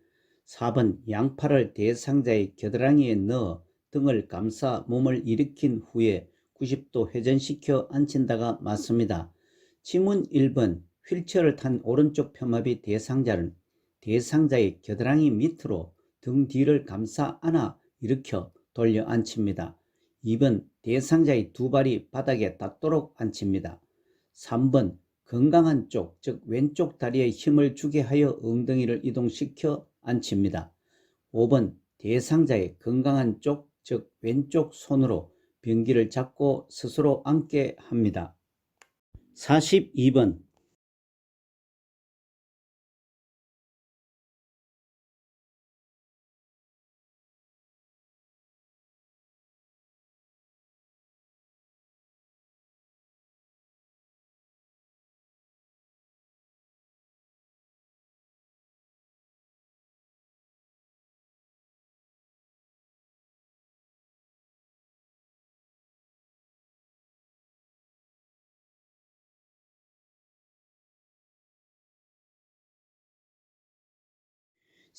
4번 양팔을 대상자의 겨드랑이에 넣어 등을 감싸 몸을 일으킨 후에 90도 회전시켜 앉힌다가 맞습니다. 지문 1번 휠체어를 탄 오른쪽 편마비 대상자를 대상자의 겨드랑이 밑으로 등 뒤를 감싸 안아 일으켜 돌려 앉힙니다. 2번 대상자의 두 발이 바닥에 닿도록 앉힙니다. 3번 건강한 쪽, 즉 왼쪽 다리에 힘을 주게 하여 엉덩이를 이동시켜 앉힙니다. 5번 대상자의 건강한 쪽, 즉 왼쪽 손으로 변기를 잡고 스스로 앉게 합니다. 42번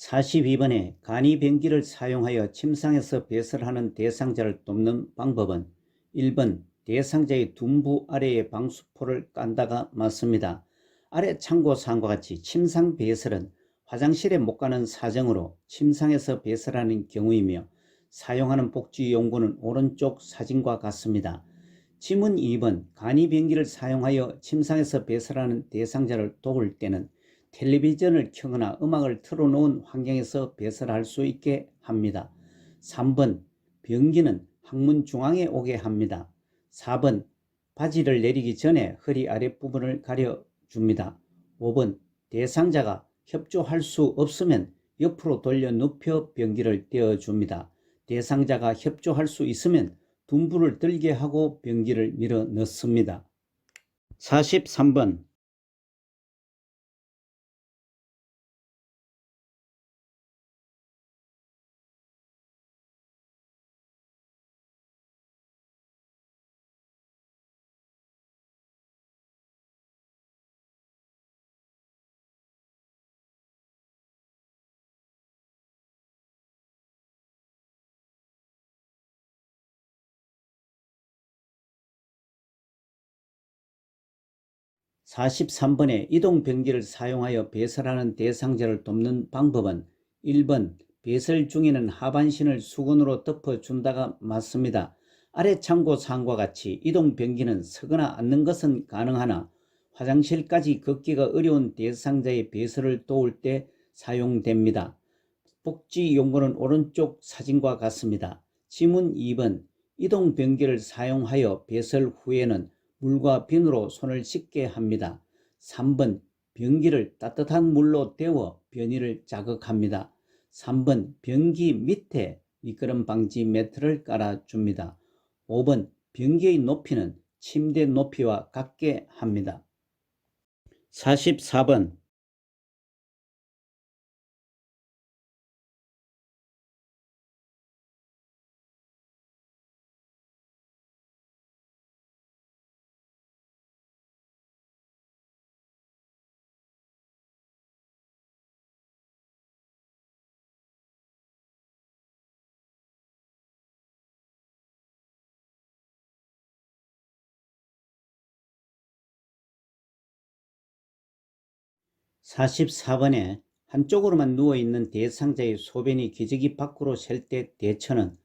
42번에 간이 변기를 사용하여 침상에서 배설하는 대상자를 돕는 방법은 1번 대상자의 둔부 아래에 방수포를 깐다가 맞습니다. 아래 참고사항과 같이 침상 배설은 화장실에 못 가는 사정으로 침상에서 배설하는 경우이며 사용하는 복지용구는 오른쪽 사진과 같습니다. 지문 2번 간이 변기를 사용하여 침상에서 배설하는 대상자를 도울 때는 텔레비전을 켜거나 음악을 틀어놓은 환경에서 배설할 수 있게 합니다. 3번 변기는 항문 중앙에 오게 합니다. 4번 바지를 내리기 전에 허리 아랫부분을 가려줍니다. 5번 대상자가 협조할 수 없으면 옆으로 돌려 눕혀 변기를 떼어줍니다. 대상자가 협조할 수 있으면 둔부를 들게 하고 변기를 밀어 넣습니다. 43번 43번에 이동변기를 사용하여 배설하는 대상자를 돕는 방법은 1번 배설 중에는 하반신을 수건으로 덮어준다가 맞습니다. 아래 참고사항과 같이 이동변기는 서거나 앉는 것은 가능하나 화장실까지 걷기가 어려운 대상자의 배설을 도울 때 사용됩니다. 복지용구는 오른쪽 사진과 같습니다. 지문 2번 이동변기를 사용하여 배설 후에는 물과 비누로 손을 씻게 합니다. 3번 변기를 따뜻한 물로 데워 변이를 자극합니다. 3번 변기 밑에 미끄럼 방지 매트를 깔아줍니다. 5번 변기의 높이는 침대 높이와 같게 합니다. 44번 한쪽으로만 누워있는 대상자의 소변이 기저귀 밖으로 셀 때 대처는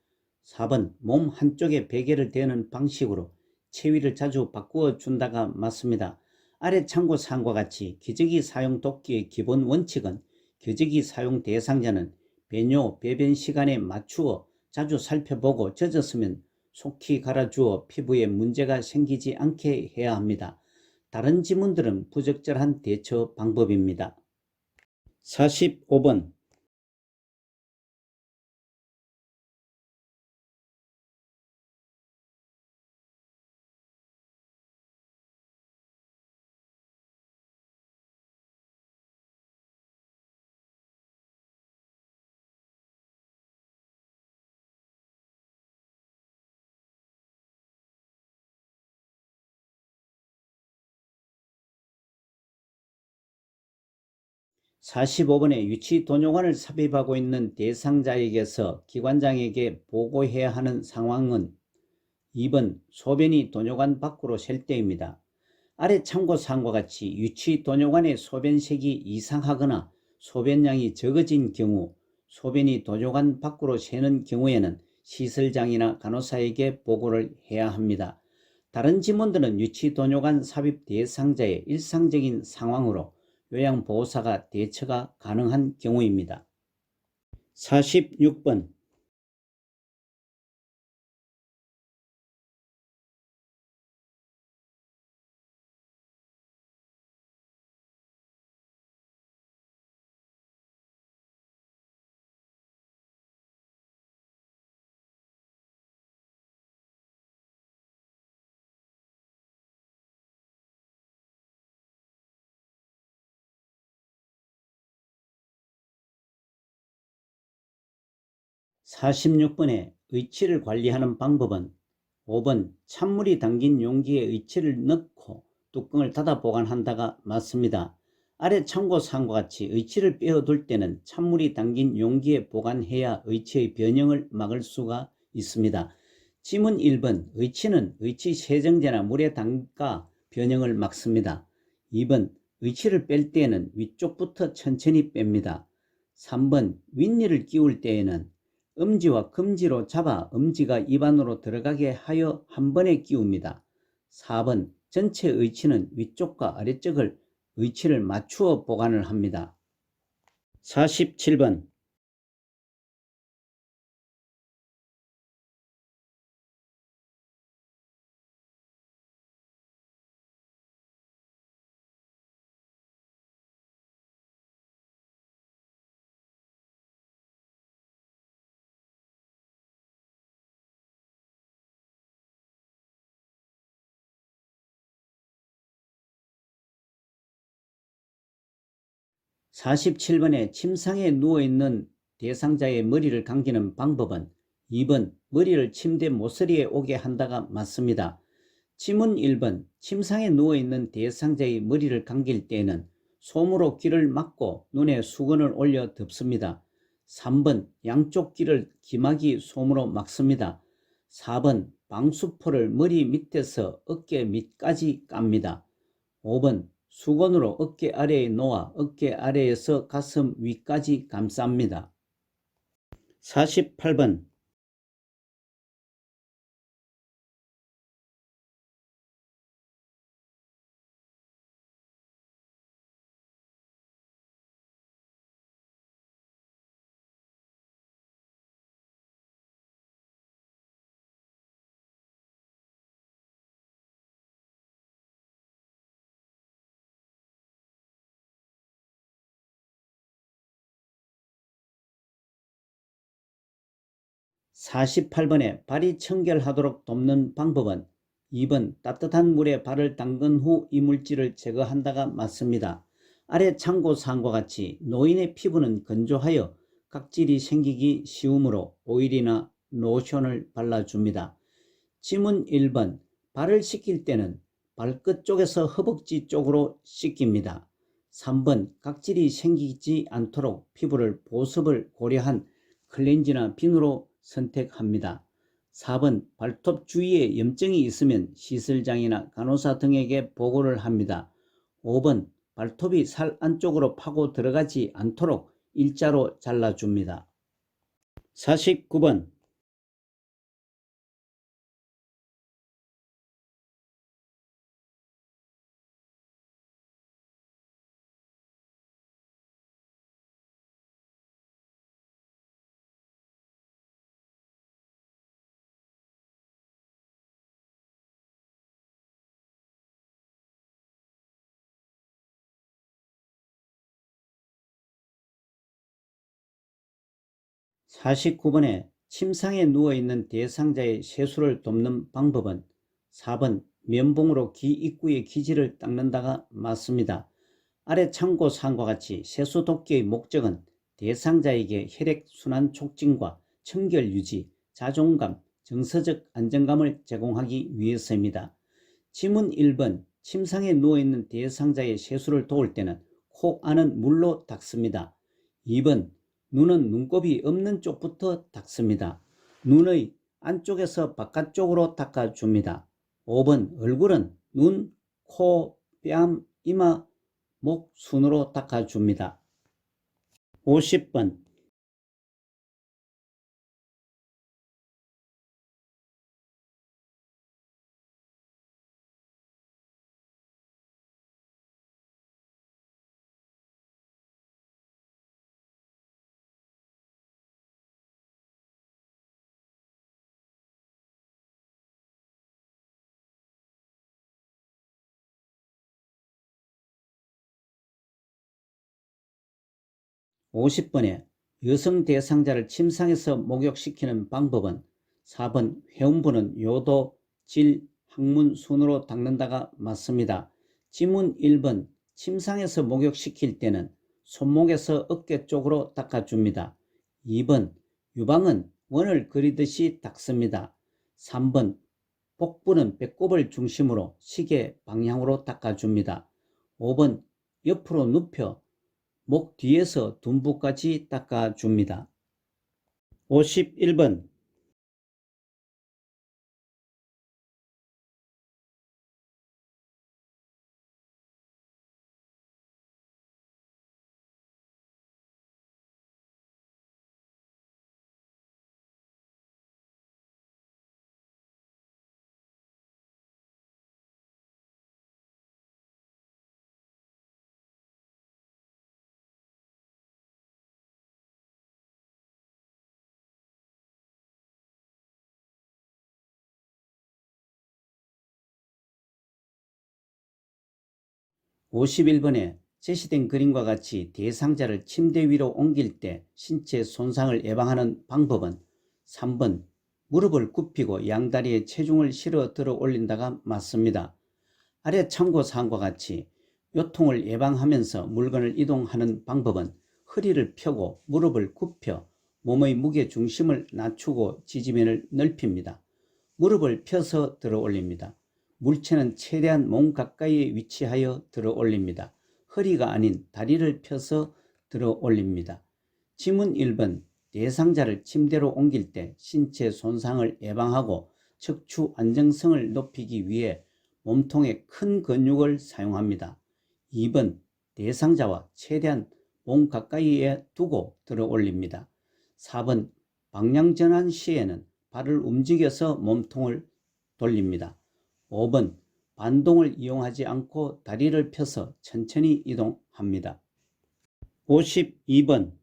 4번 몸 한쪽에 베개를 대는 방식으로 체위를 자주 바꾸어 준다가 맞습니다. 아래 참고사항과 같이 기저귀 사용 돕기의 기본 원칙은 기저귀 사용 대상자는 배뇨, 배변 시간에 맞추어 자주 살펴보고 젖었으면 속히 갈아주어 피부에 문제가 생기지 않게 해야 합니다. 다른 지문들은 부적절한 대처 방법입니다. 45번 45번에 유치 도뇨관을 삽입하고 있는 대상자에게서 기관장에게 보고해야 하는 상황은 2번 소변이 도뇨관 밖으로 셀 때입니다. 아래 참고사항과 같이 유치 도뇨관의 소변색이 이상하거나 소변량이 적어진 경우, 소변이 도뇨관 밖으로 새는 경우에는 시설장이나 간호사에게 보고를 해야 합니다. 다른 지문들은 유치 도뇨관 삽입 대상자의 일상적인 상황으로 요양보호사가 대처가 가능한 경우입니다. 46번 46번에 의치를 관리하는 방법은 5번 찬물이 담긴 용기에 의치를 넣고 뚜껑을 닫아 보관한다가 맞습니다. 아래 참고사항과 같이 의치를 빼어둘 때는 찬물이 담긴 용기에 보관해야 의치의 변형을 막을 수가 있습니다. 지문 1번 의치는 의치 세정제나 물에 담가 변형을 막습니다. 2번 의치를 뺄 때에는 위쪽부터 천천히 뺍니다. 3번 윗니를 끼울 때에는 엄지와 검지로 잡아 엄지가 입 안으로 들어가게 하여 한 번에 끼웁니다. 4번 전체 의치는 위쪽과 아래쪽을 의치를 맞추어 보관을 합니다. 47번 47번에 침상에 누워있는 대상자의 머리를 감기는 방법은 2번 머리를 침대 모서리에 오게 한다가 맞습니다. 지문 1번 침상에 누워있는 대상자의 머리를 감길 때에는 솜으로 귀를 막고 눈에 수건을 올려 덮습니다. 3번 양쪽 귀를 기막이 솜으로 막습니다. 4번 방수포를 머리 밑에서 어깨 밑까지 깝니다. 5번 수건으로 어깨 아래에 놓아 어깨 아래에서 가슴 위까지 감쌉니다. 48번 48번에 발이 청결하도록 돕는 방법은 2번 따뜻한 물에 발을 담근 후 이물질을 제거한다가 맞습니다. 아래 참고사항과 같이 노인의 피부는 건조하여 각질이 생기기 쉬우므로 오일이나 로션을 발라줍니다. 지문 1번 발을 씻길 때는 발끝 쪽에서 허벅지 쪽으로 씻깁니다. 3번 각질이 생기지 않도록 피부를 보습을 고려한 클렌즈나 비누로 선택합니다. 4번 발톱 주위에 염증이 있으면 시설장이나 간호사 등에게 보고를 합니다. 5번 발톱이 살 안쪽으로 파고 들어가지 않도록 일자로 잘라줍니다. 49번 49번에 침상에 누워있는 대상자의 세수를 돕는 방법은 4번 면봉으로 귀 입구의 기지를 닦는다가 맞습니다. 아래 참고사항과 같이 세수 돕기의 목적은 대상자에게 혈액순환 촉진과 청결 유지, 자존감, 정서적 안정감을 제공하기 위해서입니다. 지문 1번 침상에 누워있는 대상자의 세수를 도울 때는 코 안은 물로 닦습니다. 2번 눈은 눈곱이 없는 쪽부터 닦습니다. 눈의 안쪽에서 바깥쪽으로 닦아줍니다. 5번 얼굴은 눈, 코, 뺨, 이마, 목 순으로 닦아줍니다. 50번 50번에 여성 대상자를 침상에서 목욕시키는 방법은 4번 회원부는 요도, 질, 항문 순으로 닦는다가 맞습니다. 지문 1번 침상에서 목욕시킬 때는 손목에서 어깨 쪽으로 닦아줍니다. 2번 유방은 원을 그리듯이 닦습니다. 3번 복부는 배꼽을 중심으로 시계 방향으로 닦아줍니다. 5번 옆으로 눕혀 목 뒤에서 둔부까지 닦아줍니다. 51번 51번에 제시된 그림과 같이 대상자를 침대 위로 옮길 때 신체 손상을 예방하는 방법은 3번 무릎을 굽히고 양다리에 체중을 실어 들어 올린다가 맞습니다. 아래 참고사항과 같이 요통을 예방하면서 물건을 이동하는 방법은 허리를 펴고 무릎을 굽혀 몸의 무게 중심을 낮추고 지지면을 넓힙니다. 무릎을 펴서 들어 올립니다. 물체는 최대한 몸 가까이에 위치하여 들어 올립니다. 허리가 아닌 다리를 펴서 들어 올립니다. 지문 1번 대상자를 침대로 옮길 때 신체 손상을 예방하고 척추 안정성을 높이기 위해 몸통에 큰 근육을 사용합니다. 2번 대상자와 최대한 몸 가까이에 두고 들어 올립니다. 4번 방향전환 시에는 발을 움직여서 몸통을 돌립니다. 5번 반동을 이용하지 않고 다리를 펴서 천천히 이동합니다. 52번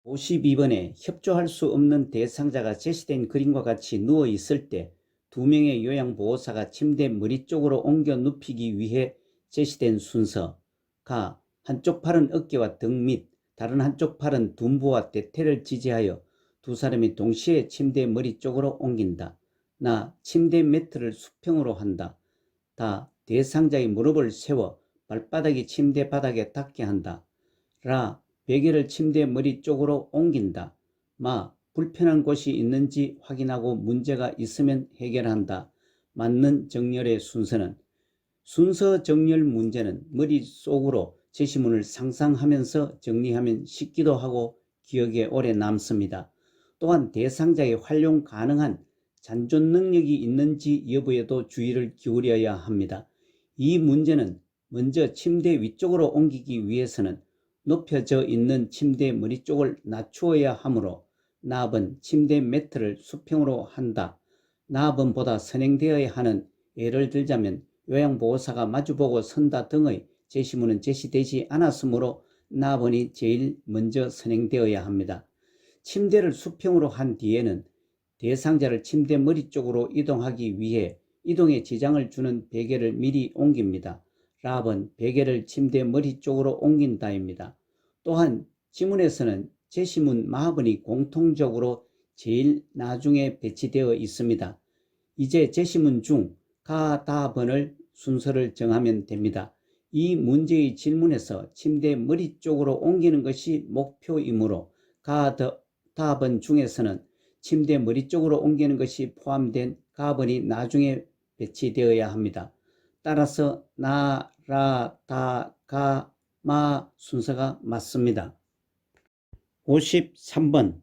52번에 협조할 수 없는 대상자가 제시된 그림과 같이 누워 있을 때 두 명의 요양보호사가 침대 머리 쪽으로 옮겨 눕히기 위해 제시된 순서 가 한쪽 팔은 어깨와 등 및 다른 한쪽 팔은 둔부와 대퇴를 지지하여 두 사람이 동시에 침대 머리 쪽으로 옮긴다. 나 침대 매트를 수평으로 한다. 다 대상자의 무릎을 세워 발바닥이 침대 바닥에 닿게 한다. 라 베개를 침대 머리 쪽으로 옮긴다. 마 불편한 곳이 있는지 확인하고 문제가 있으면 해결한다. 맞는 정렬의 순서는 순서 정렬 문제는 머릿속으로 제시문을 상상하면서 정리하면 쉽기도 하고 기억에 오래 남습니다. 또한 대상자의 활용 가능한 잔존 능력이 있는지 여부에도 주의를 기울여야 합니다. 이 문제는 먼저 침대 위쪽으로 옮기기 위해서는 높여져 있는 침대 머리 쪽을 낮추어야 하므로 나압은 침대 매트를 수평으로 한다. 나압은 보다 선행되어야 하는, 예를 들자면 요양보호사가 마주보고 선다 등의 제시문은 제시되지 않았으므로 나압원이 제일 먼저 선행되어야 합니다. 침대를 수평으로 한 뒤에는 대상자를 침대 머리 쪽으로 이동하기 위해 이동에 지장을 주는 베개를 미리 옮깁니다. 라압은 베개를 침대 머리 쪽으로 옮긴다입니다. 또한 지문에서는 제시문 마하번이 공통적으로 제일 나중에 배치되어 있습니다. 이제 제시문 중 가, 다 번을 순서를 정하면 됩니다. 이 문제의 질문에서 침대 머리 쪽으로 옮기는 것이 목표이므로 가, 다 번 중에서는 침대 머리 쪽으로 옮기는 것이 포함된 가번이 나중에 배치되어야 합니다. 따라서 나, 라, 다, 가, 마 순서가 맞습니다. 53번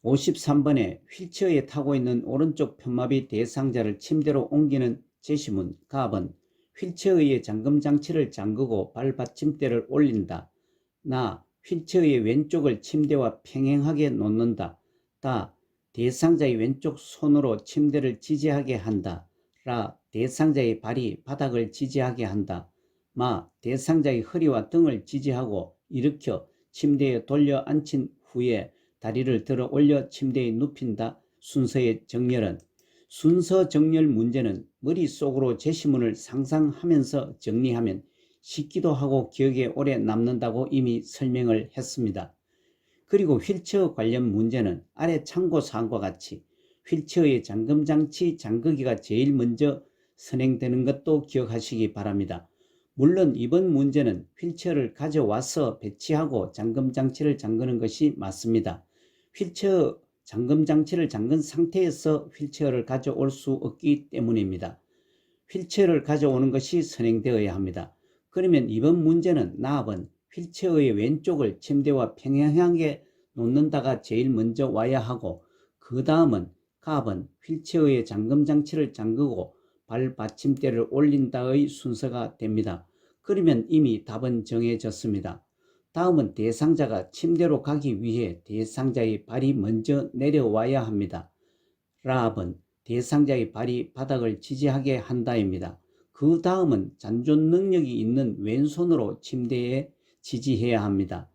53번에 휠체어에 타고 있는 오른쪽 편마비 대상자를 침대로 옮기는 제시문 가번, 휠체어의 잠금장치를 잠그고 발받침대를 올린다. 나, 휠체어의 왼쪽을 침대와 평행하게 놓는다. 다, 대상자의 왼쪽 손으로 침대를 지지하게 한다. 라, 대상자의 발이 바닥을 지지하게 한다. 마, 대상자의 허리와 등을 지지하고 일으켜 침대에 돌려 앉힌 후에 다리를 들어 올려 침대에 눕힌다. 순서의 정렬은 순서 정렬 문제는 머릿속으로 제시문을 상상하면서 정리하면 쉽기도 하고 기억에 오래 남는다고 이미 설명을 했습니다. 그리고 휠체어 관련 문제는 아래 참고사항과 같이 휠체어의 잠금장치 잠그기가 제일 먼저 선행되는 것도 기억하시기 바랍니다. 물론 이번 문제는 휠체어를 가져와서 배치하고 잠금장치를 잠그는 것이 맞습니다. 휠체어 잠금장치를 잠근 상태에서 휠체어를 가져올 수 없기 때문입니다. 휠체어를 가져오는 것이 선행되어야 합니다. 그러면 이번 문제는 나압은 휠체어의 왼쪽을 침대와 평행하게 놓는다가 제일 먼저 와야 하고, 그 다음은 가압은 휠체어의 잠금장치를 잠그고 발받침대를 올린다의 순서가 됩니다. 그러면 이미 답은 정해졌습니다. 다음은 대상자가 침대로 가기 위해 대상자의 발이 먼저 내려와야 합니다. 라압은 대상자의 발이 바닥을 지지하게 한다입니다. 그 다음은 잔존 능력이 있는 왼손으로 침대에 지지해야 합니다.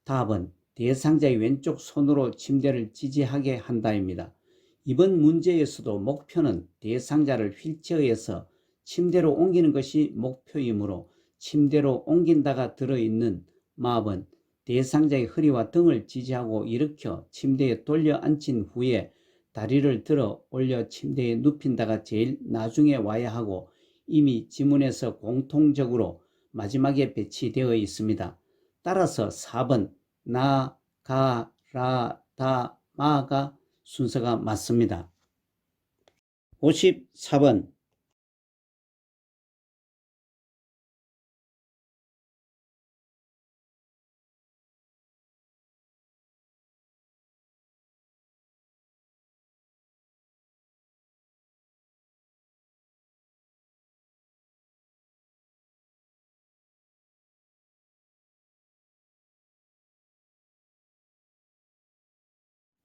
답은 대상자의 왼쪽 손으로 침대를 지지하게 한다입니다. 이번 문제에서도 목표는 대상자를 휠체어에서 침대로 옮기는 것이 목표이므로 침대로 옮긴다가 들어있는 마압은 대상자의 허리와 등을 지지하고 일으켜 침대에 돌려 앉힌 후에 다리를 들어 올려 침대에 눕힌다가 제일 나중에 와야 하고 이미 지문에서 공통적으로 마지막에 배치되어 있습니다. 따라서 4번 나, 가, 라, 다, 마가 순서가 맞습니다. 54번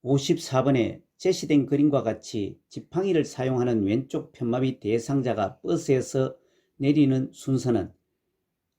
54번에 제시된 그림과 같이 지팡이를 사용하는 왼쪽 편마비 대상자가 버스에서 내리는 순서는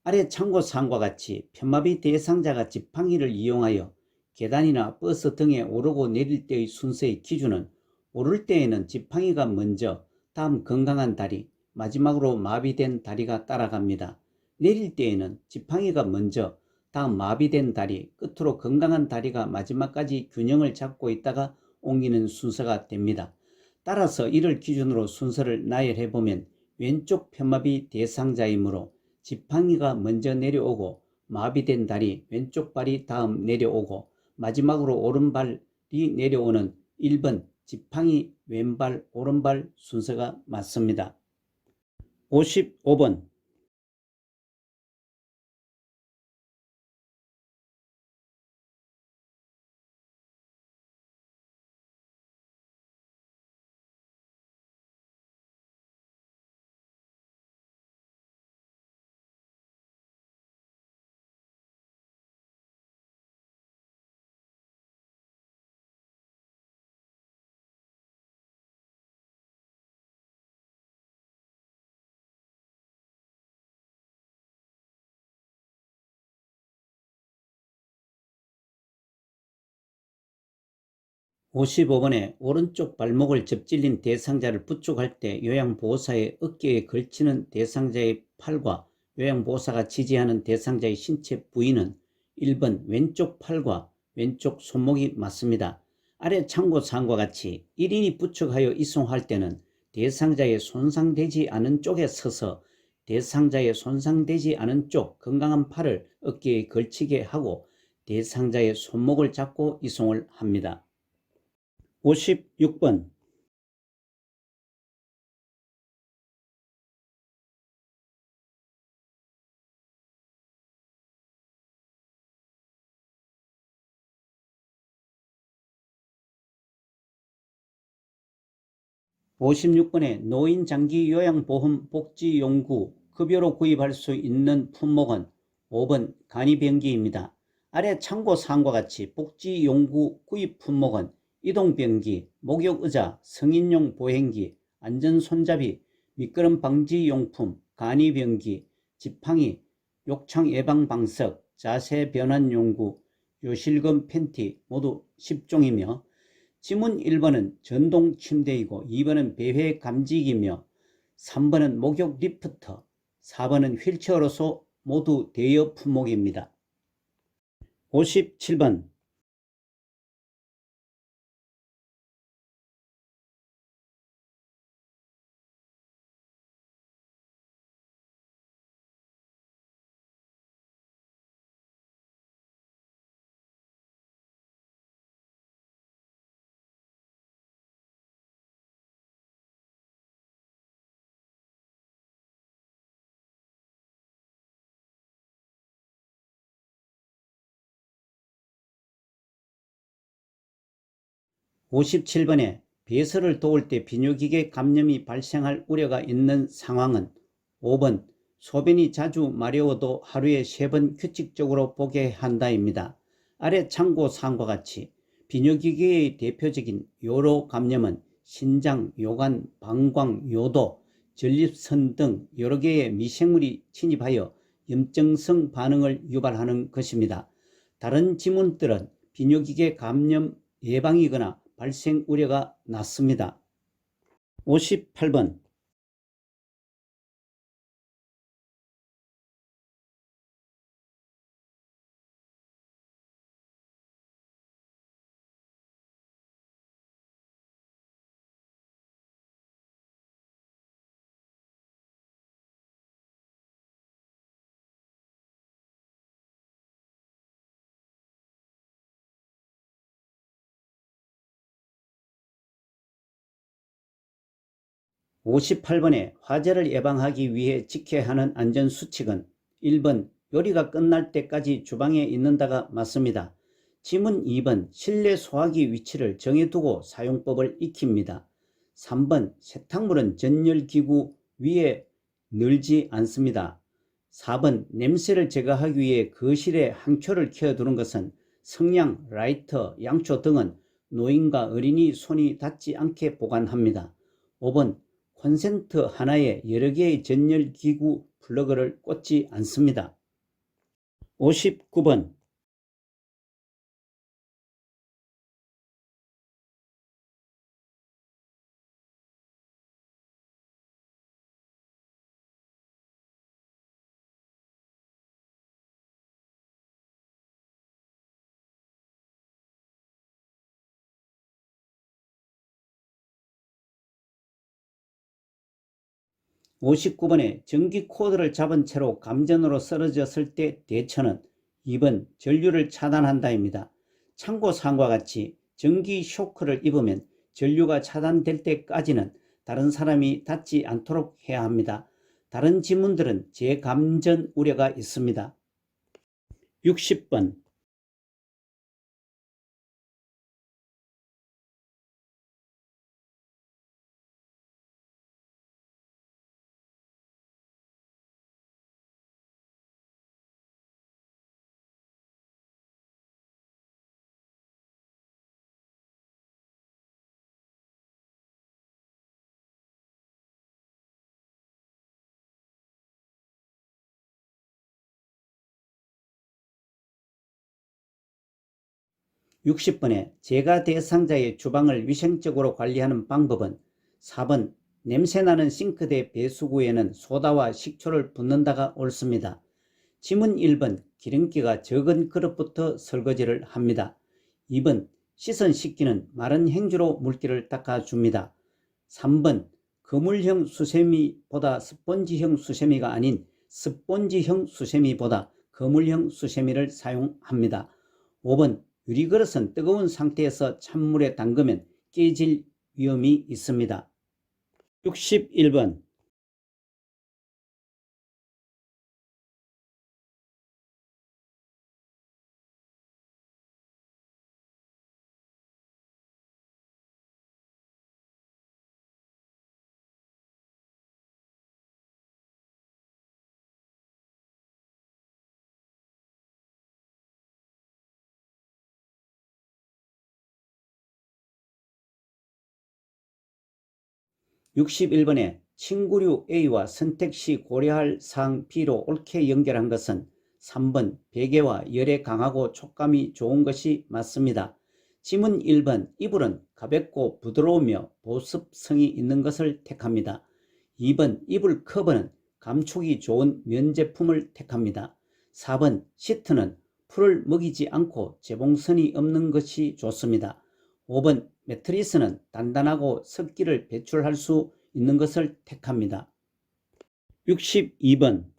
아래 참고사항과 같이 편마비 대상자가 지팡이를 이용하여 계단이나 버스 등에 오르고 내릴 때의 순서의 기준은 오를 때에는 지팡이가 먼저, 다음 건강한 다리, 마지막으로 마비된 다리가 따라갑니다. 내릴 때에는 지팡이가 먼저, 다음 마비된 다리, 끝으로 건강한 다리가 마지막까지 균형을 잡고 있다가 옮기는 순서가 됩니다. 따라서 이를 기준으로 순서를 나열해보면 왼쪽 편마비 대상자이므로 지팡이가 먼저 내려오고 마비된 다리, 왼쪽 발이 다음 내려오고 마지막으로 오른발이 내려오는 1번 지팡이 왼발 오른발 순서가 맞습니다. 55번 55번에 오른쪽 발목을 접질린 대상자를 부축할 때 요양보호사의 어깨에 걸치는 대상자의 팔과 요양보호사가 지지하는 대상자의 신체 부위는 1번 왼쪽 팔과 왼쪽 손목이 맞습니다. 아래 참고사항과 같이 1인이 부축하여 이송할 때는 대상자의 손상되지 않은 쪽에 서서 대상자의 손상되지 않은 쪽 건강한 팔을 어깨에 걸치게 하고 대상자의 손목을 잡고 이송을 합니다. 56번 56번에 노인장기요양보험 복지용구 급여로 구입할 수 있는 품목은 5번 간이변기입니다. 아래 참고사항과 같이 복지용구 구입 품목은 이동변기, 목욕의자, 성인용 보행기, 안전손잡이, 미끄럼 방지용품, 간이변기, 지팡이, 욕창 예방방석, 자세 변환용구, 요실금 팬티 모두 10종이며 지문 1번은 전동 침대이고 2번은 배회 감지기며 3번은 목욕 리프터, 4번은 휠체어로서 모두 대여 품목입니다. 57번 (57번에) 배설을 도울 때 비뇨기계 감염이 발생할 우려가 있는 상황은 5번 소변이 자주 마려워도 하루에 3번 규칙적으로 보게 한다입니다. 아래 참고사항과 같이 비뇨기계의 대표적인 요로 감염은 신장, 요관, 방광, 요도, 전립선 등 여러 개의 미생물이 침입하여 염증성 반응을 유발하는 것입니다. 다른 지문들은 비뇨기계 감염 예방이거나 발생 우려가 낮습니다. 58번 (58번에) 화재를 예방하기 위해 지켜야 하는 안전수칙은 1번 요리가 끝날 때까지 주방에 있는다가 맞습니다. 지문 2번 실내 소화기 위치를 정해두고 사용법을 익힙니다. 3번 세탁물은 전열기구 위에 널지 않습니다. 4번 냄새를 제거하기 위해 거실에 항초를 켜두는 것은 성냥, 라이터, 양초 등은 노인과 어린이 손이 닿지 않게 보관합니다. 5번 콘센트 하나에 여러 개의 전열기구 플러그를 꽂지 않습니다. 59번 59번에 전기 코드를 잡은 채로 감전으로 쓰러졌을 때 대처는 2번 전류를 차단한다입니다. 참고사항과 같이 전기 쇼크를 입으면 전류가 차단될 때까지는 다른 사람이 닿지 않도록 해야 합니다. 다른 지문들은 재감전 우려가 있습니다. 60번 60번에 재가 대상자의 주방을 위생적으로 관리하는 방법은 4번 냄새나는 싱크대 배수구에는 소다와 식초를 붓는다가 옳습니다. 지문 1번 기름기가 적은 그릇부터 설거지를 합니다. 2번 씻은 식기는 마른 행주로 물기를 닦아줍니다. 3번 그물형 수세미보다 스펀지형 수세미가 아닌 스펀지형 수세미보다 그물형 수세미를 사용합니다. 5번 유리그릇은 뜨거운 상태에서 찬물에 담그면 깨질 위험이 있습니다. 61번 61번에 친구류 A와 선택 시 고려할 사항 B로 옳게 연결한 것은 3번 베개와 열에 강하고 촉감이 좋은 것이 맞습니다. 지문 1번 이불은 가볍고 부드러우며 보습성이 있는 것을 택합니다. 2번 이불 커버는 감촉이 좋은 면 제품을 택합니다. 4번 시트는 풀을 먹이지 않고 재봉선이 없는 것이 좋습니다. 5번 매트리스는 단단하고 습기를 배출할 수 있는 것을 택합니다. 62번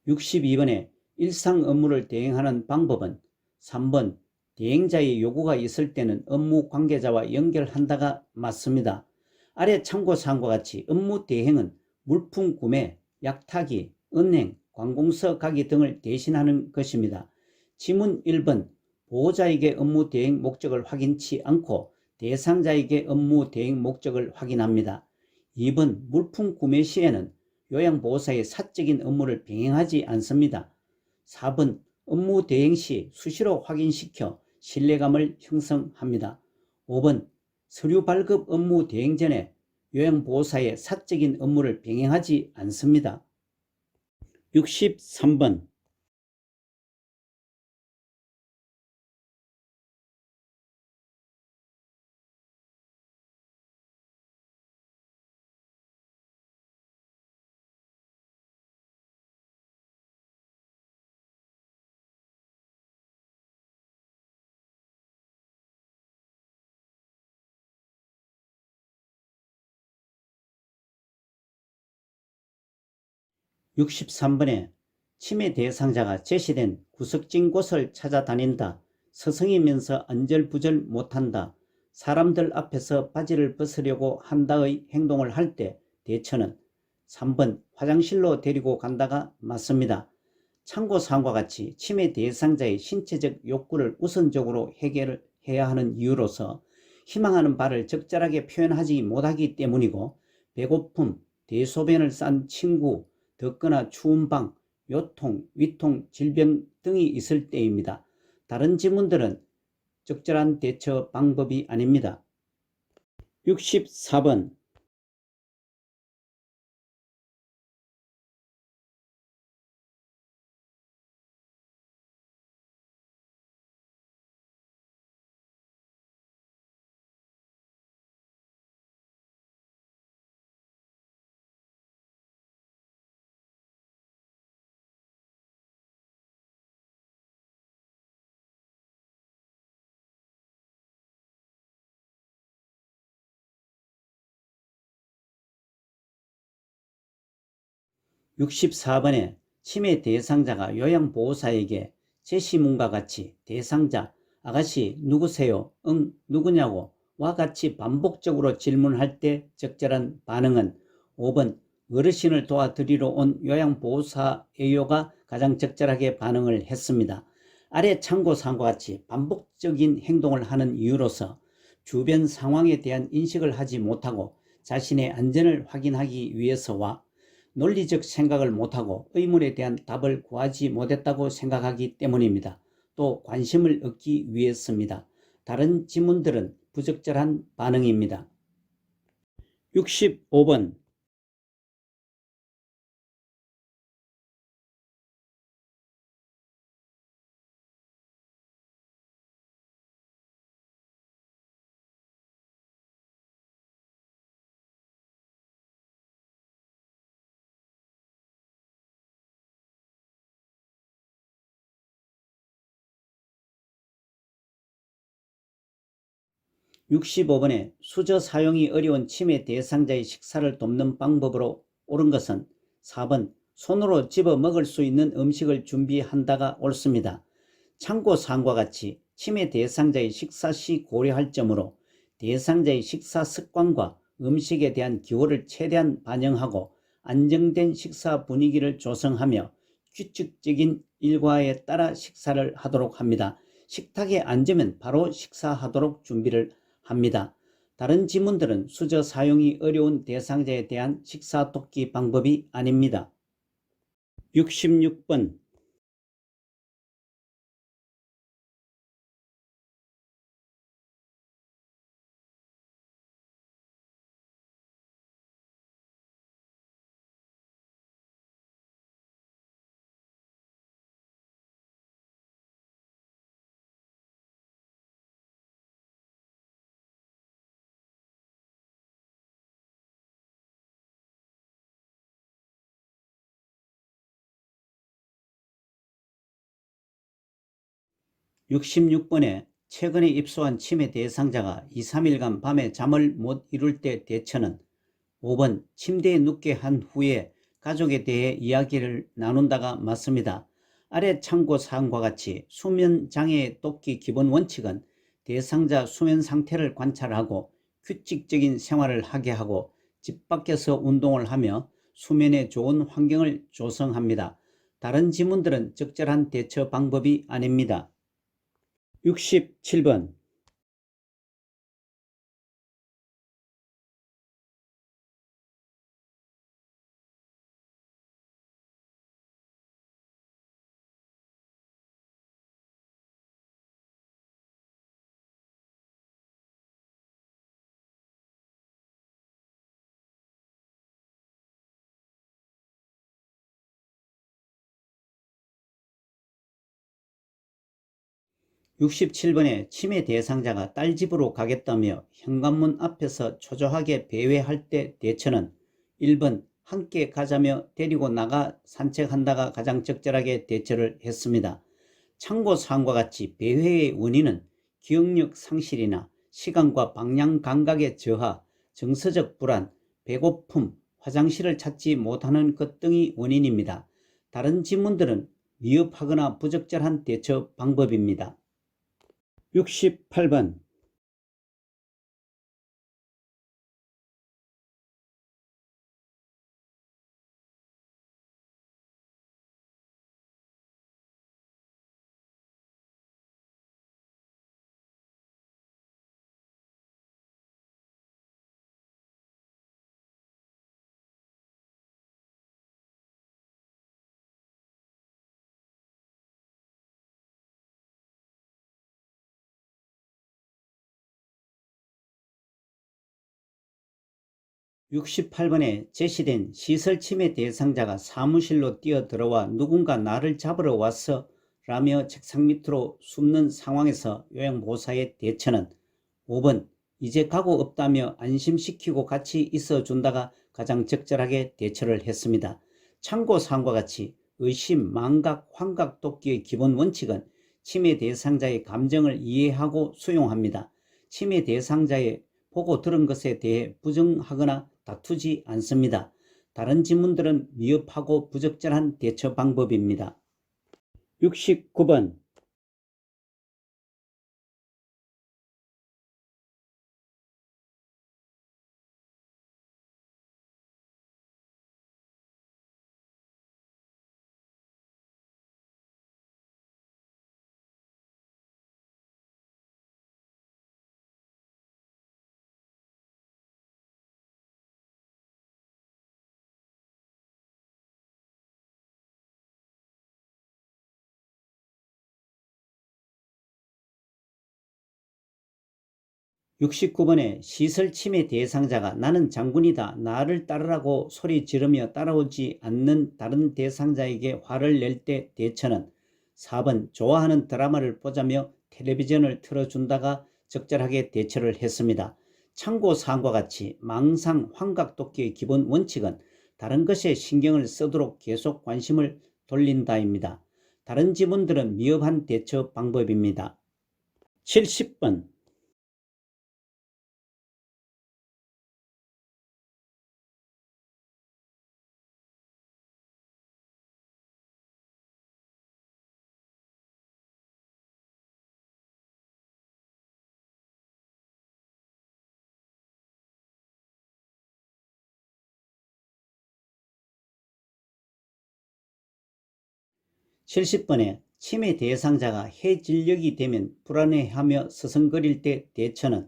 62번에 일상 업무를 대행하는 방법은 3번 대행자의 요구가 있을 때는 업무 관계자와 연결한다가 맞습니다. 아래 참고사항과 같이 업무 대행은 물품 구매, 약타기, 은행, 관공서 가기 등을 대신하는 것입니다. 지문 1번 보호자에게 업무 대행 목적을 확인치 않고 대상자에게 업무 대행 목적을 확인합니다. 2번 물품 구매 시에는 요양보호사의 사적인 업무를 병행하지 않습니다. 4번 업무 대행 시 수시로 확인시켜 신뢰감을 형성합니다. 5번 서류 발급 업무 대행 전에 요양보호사의 사적인 업무를 병행하지 않습니다. 63번 63번에 치매 대상자가 제시된 구석진 곳을 찾아다닌다. 서성이면서 안절부절 못한다. 사람들 앞에서 바지를 벗으려고 한다의 행동을 할 때 대처는 3번 화장실로 데리고 간다가 맞습니다. 참고사항과 같이 치매 대상자의 신체적 욕구를 우선적으로 해결해야 하는 이유로서 희망하는 바를 적절하게 표현하지 못하기 때문이고 배고픔, 대소변을 싼 친구, 덥거나 추운 방, 요통, 위통, 질병 등이 있을 때입니다. 다른 지문들은 적절한 대처 방법이 아닙니다. 64번 64번에 치매 대상자가 요양보호사에게 제시문과 같이 대상자 아가씨 누구세요? 응 누구냐고 와 같이 반복적으로 질문할 때 적절한 반응은 5번 어르신을 도와드리러 온 요양보호사예요가 가장 적절하게 반응을 했습니다. 아래 참고사항과 같이 반복적인 행동을 하는 이유로서 주변 상황에 대한 인식을 하지 못하고 자신의 안전을 확인하기 위해서와 논리적 생각을 못하고 의문에 대한 답을 구하지 못했다고 생각하기 때문입니다. 또 관심을 얻기 위해서입니다. 다른 지문들은 부적절한 반응입니다. 65번 65번에 수저 사용이 어려운 치매 대상자의 식사를 돕는 방법으로 옳은 것은 4번 손으로 집어 먹을 수 있는 음식을 준비한다가 옳습니다. 참고사항과 같이 치매 대상자의 식사 시 고려할 점으로 대상자의 식사 습관과 음식에 대한 기호를 최대한 반영하고 안정된 식사 분위기를 조성하며 규칙적인 일과에 따라 식사를 하도록 합니다. 식탁에 앉으면 바로 식사하도록 준비를 합니다. 다른 지문들은 수저 사용이 어려운 대상자에 대한 식사 돕기 방법이 아닙니다. 66번 66번에 최근에 입소한 치매 대상자가 2, 3일간 밤에 잠을 못 이룰 때 대처는 5번 침대에 눕게 한 후에 가족에 대해 이야기를 나눈다가 맞습니다. 아래 참고사항과 같이 수면장애 돕기 기본 원칙은 대상자 수면 상태를 관찰하고 규칙적인 생활을 하게 하고 집 밖에서 운동을 하며 수면에 좋은 환경을 조성합니다. 다른 지문들은 적절한 대처 방법이 아닙니다. 67번 치매 대상자가 딸 집으로 가겠다며 현관문 앞에서 초조하게 배회할 때 대처는 1번 함께 가자며 데리고 나가 산책한다가 가장 적절하게 대처를 했습니다. 참고사항과 같이 배회의 원인은 기억력 상실이나 시간과 방향 감각의 저하, 정서적 불안, 배고픔, 화장실을 찾지 못하는 것 등이 원인입니다. 다른 지문들은 미흡하거나 부적절한 대처 방법입니다. 68번 68번에 제시된 시설침해 대상자가 사무실로 뛰어들어와 누군가 나를 잡으러 왔어 라며 책상 밑으로 숨는 상황에서 요양보호사의 대처는 5번 이제 가고 없다며 안심시키고 같이 있어준다가 가장 적절하게 대처를 했습니다. 참고사항과 같이 의심, 망각, 환각 돕기의 기본 원칙은 침해 대상자의 감정을 이해하고 수용합니다. 침해 대상자의 보고 들은 것에 대해 부정하거나 다투지 않습니다. 다른 질문들은 미흡하고 부적절한 대처 방법입니다. 69번 (69번에) 시설 침해 대상자가 나는 장군이다 나를 따르라고 소리 지르며 따라오지 않는 다른 대상자에게 화를 낼 때 대처는 4번 좋아하는 드라마를 보자며 텔레비전을 틀어준다가 적절하게 대처를 했습니다. 참고사항과 같이 망상, 환각 돕기의 기본 원칙은 다른 것에 신경을 쓰도록 계속 관심을 돌린다입니다. 다른 지문들은 미흡한 대처 방법입니다. 70번 70번에 침해 대상자가 해질녘이 되면 불안해하며 서성거릴 때 대처는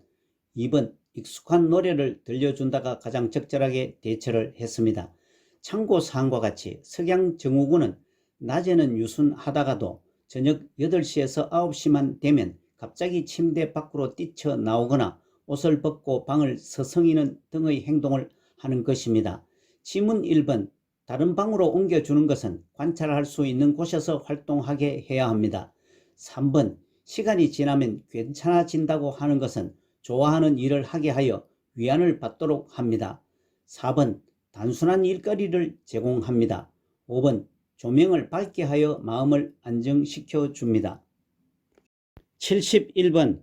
2번 익숙한 노래를 들려준다가 가장 적절하게 대처를 했습니다. 참고사항과 같이 석양정후군은 낮에는 유순하다가도 저녁 8시에서 9시만 되면 갑자기 침대 밖으로 뛰쳐나오거나 옷을 벗고 방을 서성이는 등의 행동을 하는 것입니다. 지문 1번 다른 방으로 옮겨주는 것은 관찰할 수 있는 곳에서 활동하게 해야 합니다. 3번 시간이 지나면 괜찮아진다고 하는 것은 좋아하는 일을 하게 하여 위안을 받도록 합니다. 4번 단순한 일거리를 제공합니다. 5번 조명을 밝게 하여 마음을 안정시켜 줍니다. 71번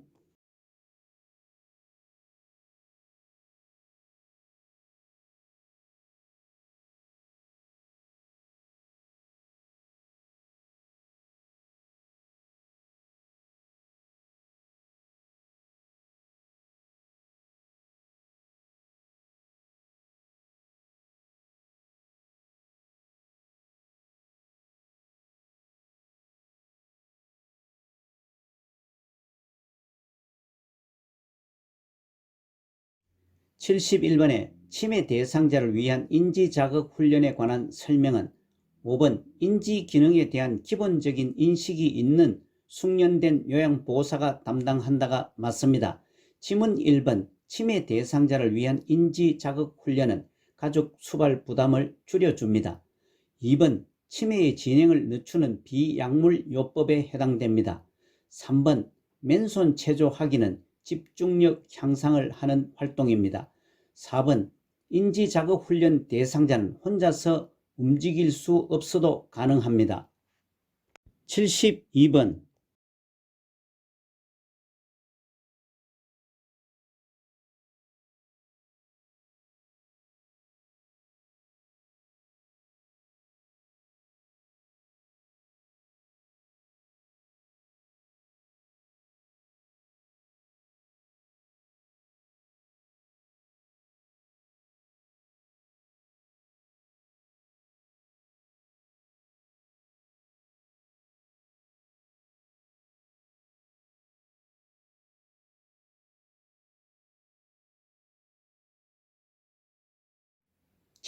71번에 침해 대상자를 위한 인지자극 훈련에 관한 설명은 5번 인지 기능에 대한 기본적인 인식이 있는 숙련된 요양보호사가 담당한다가 맞습니다. 지문 1번 침해 대상자를 위한 인지자극 훈련은 가족 수발 부담을 줄여줍니다. 2번 치매의 진행을 늦추는 비약물요법에 해당됩니다. 3번 맨손 체조하기는 집중력 향상을 하는 활동입니다. 4번 인지자극 훈련 대상자는 혼자서 움직일 수 없어도 가능합니다. 72번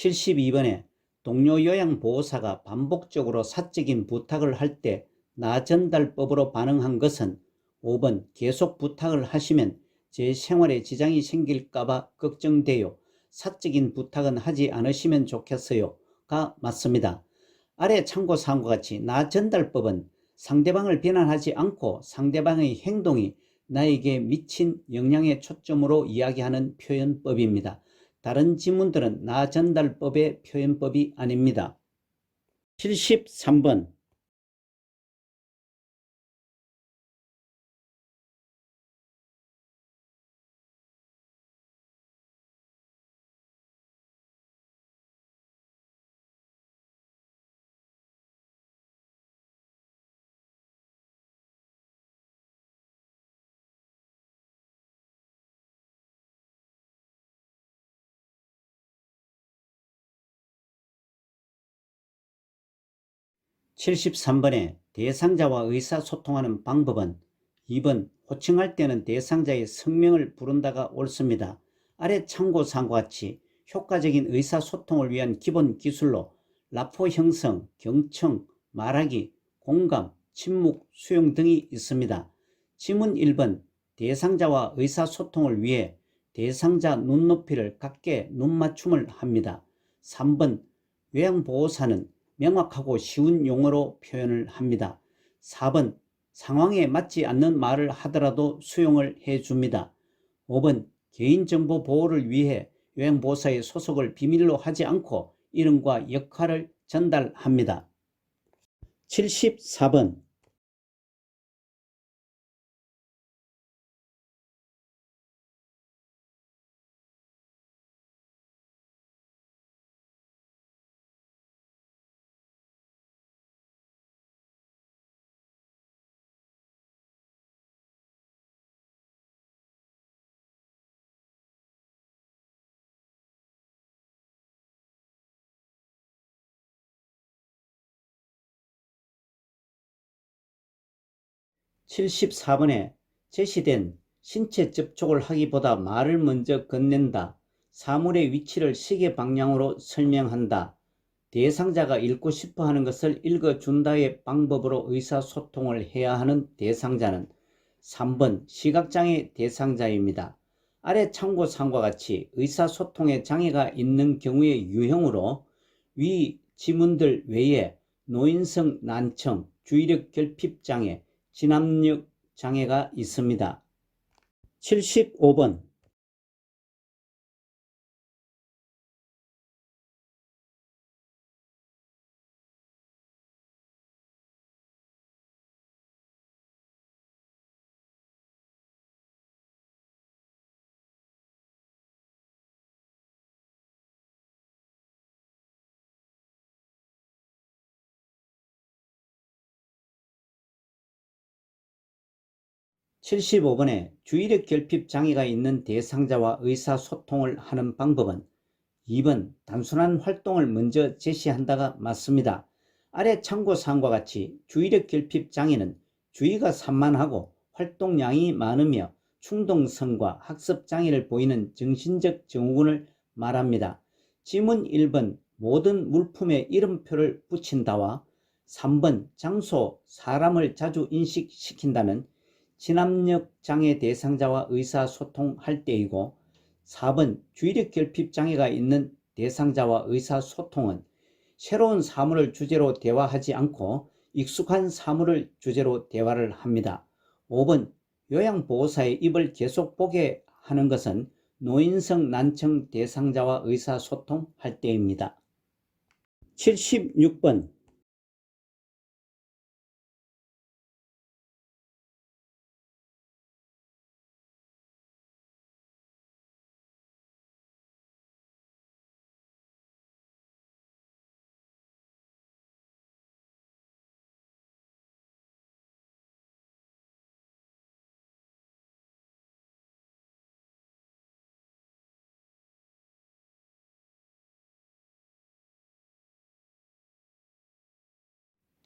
72번에 동료 요양보호사가 반복적으로 사적인 부탁을 할 때 나 전달법으로 반응한 것은 5번 계속 부탁을 하시면 제 생활에 지장이 생길까봐 걱정돼요. 사적인 부탁은 하지 않으시면 좋겠어요가 맞습니다. 아래 참고사항과 같이 나 전달법은 상대방을 비난하지 않고 상대방의 행동이 나에게 미친 영향에 초점으로 이야기하는 표현법입니다. 다른 지문들은 나 전달법의 표현법이 아닙니다. 73번. (73번에) 대상자와 의사소통하는 방법은 2번 호칭할 때는 대상자의 성명을 부른다가 옳습니다. 아래 참고사항과 같이 효과적인 의사소통을 위한 기본 기술로 라포 형성, 경청, 말하기, 공감, 침묵, 수용 등이 있습니다. 지문 1번 대상자와 의사소통을 위해 대상자 눈높이를 갖게 눈맞춤을 합니다. 3번 요양보호사는 명확하고 쉬운 용어로 표현을 합니다. 4번 상황에 맞지 않는 말을 하더라도 수용을 해줍니다. 5번 개인정보 보호를 위해 요양보호사의 소속을 비밀로 하지 않고 이름과 역할을 전달합니다. 74번. 74번에 제시된 신체 접촉을 하기보다 말을 먼저 건넨다, 사물의 위치를 시계 방향으로 설명한다, 대상자가 읽고 싶어 하는 것을 읽어준다의 방법으로 의사소통을 해야 하는 대상자는 3번 시각장애 대상자입니다. 아래 참고사항과 같이 의사소통에 장애가 있는 경우의 유형으로 위 지문들 외에 노인성 난청, 주의력 결핍장애, 진압력 장애가 있습니다. 75번. 75번에 주의력 결핍 장애가 있는 대상자와 의사소통을 하는 방법은 2번 단순한 활동을 먼저 제시한다가 맞습니다. 아래 참고사항과 같이 주의력 결핍 장애는 주의가 산만하고 활동량이 많으며 충동성과 학습 장애를 보이는 정신적 증후군을 말합니다. 지문 1번 모든 물품에 이름표를 붙인다와 3번 장소, 사람을 자주 인식시킨다는 진압력 장애 대상자와 의사소통할 때이고 4번 주의력 결핍 장애가 있는 대상자와 의사소통은 새로운 사물을 주제로 대화하지 않고 익숙한 사물을 주제로 대화를 합니다. 5번 요양보호사의 입을 계속 보게 하는 것은 노인성 난청 대상자와 의사소통할 때입니다. 76번.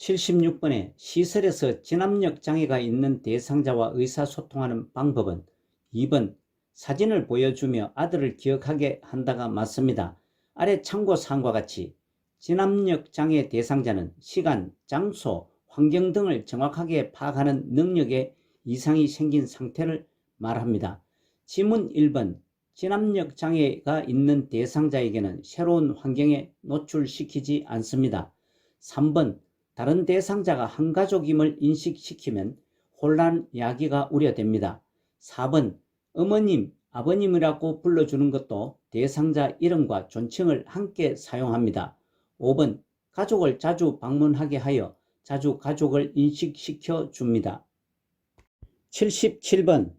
76번에 시설에서 진압력 장애가 있는 대상자와 의사소통하는 방법은 2번 사진을 보여주며 아들을 기억하게 한다가 맞습니다. 아래 참고사항과 같이 진압력 장애 대상자는 시간, 장소, 환경 등을 정확하게 파악하는 능력에 이상이 생긴 상태를 말합니다. 지문 1번 진압력 장애가 있는 대상자에게는 새로운 환경에 노출시키지 않습니다. 3번 다른 대상자가 한 가족임을 인식시키면 혼란 야기가 우려됩니다. 4번 어머님, 아버님이라고 불러주는 것도 대상자 이름과 존칭을 함께 사용합니다. 5번 가족을 자주 방문하게 하여 자주 가족을 인식시켜 줍니다. 77번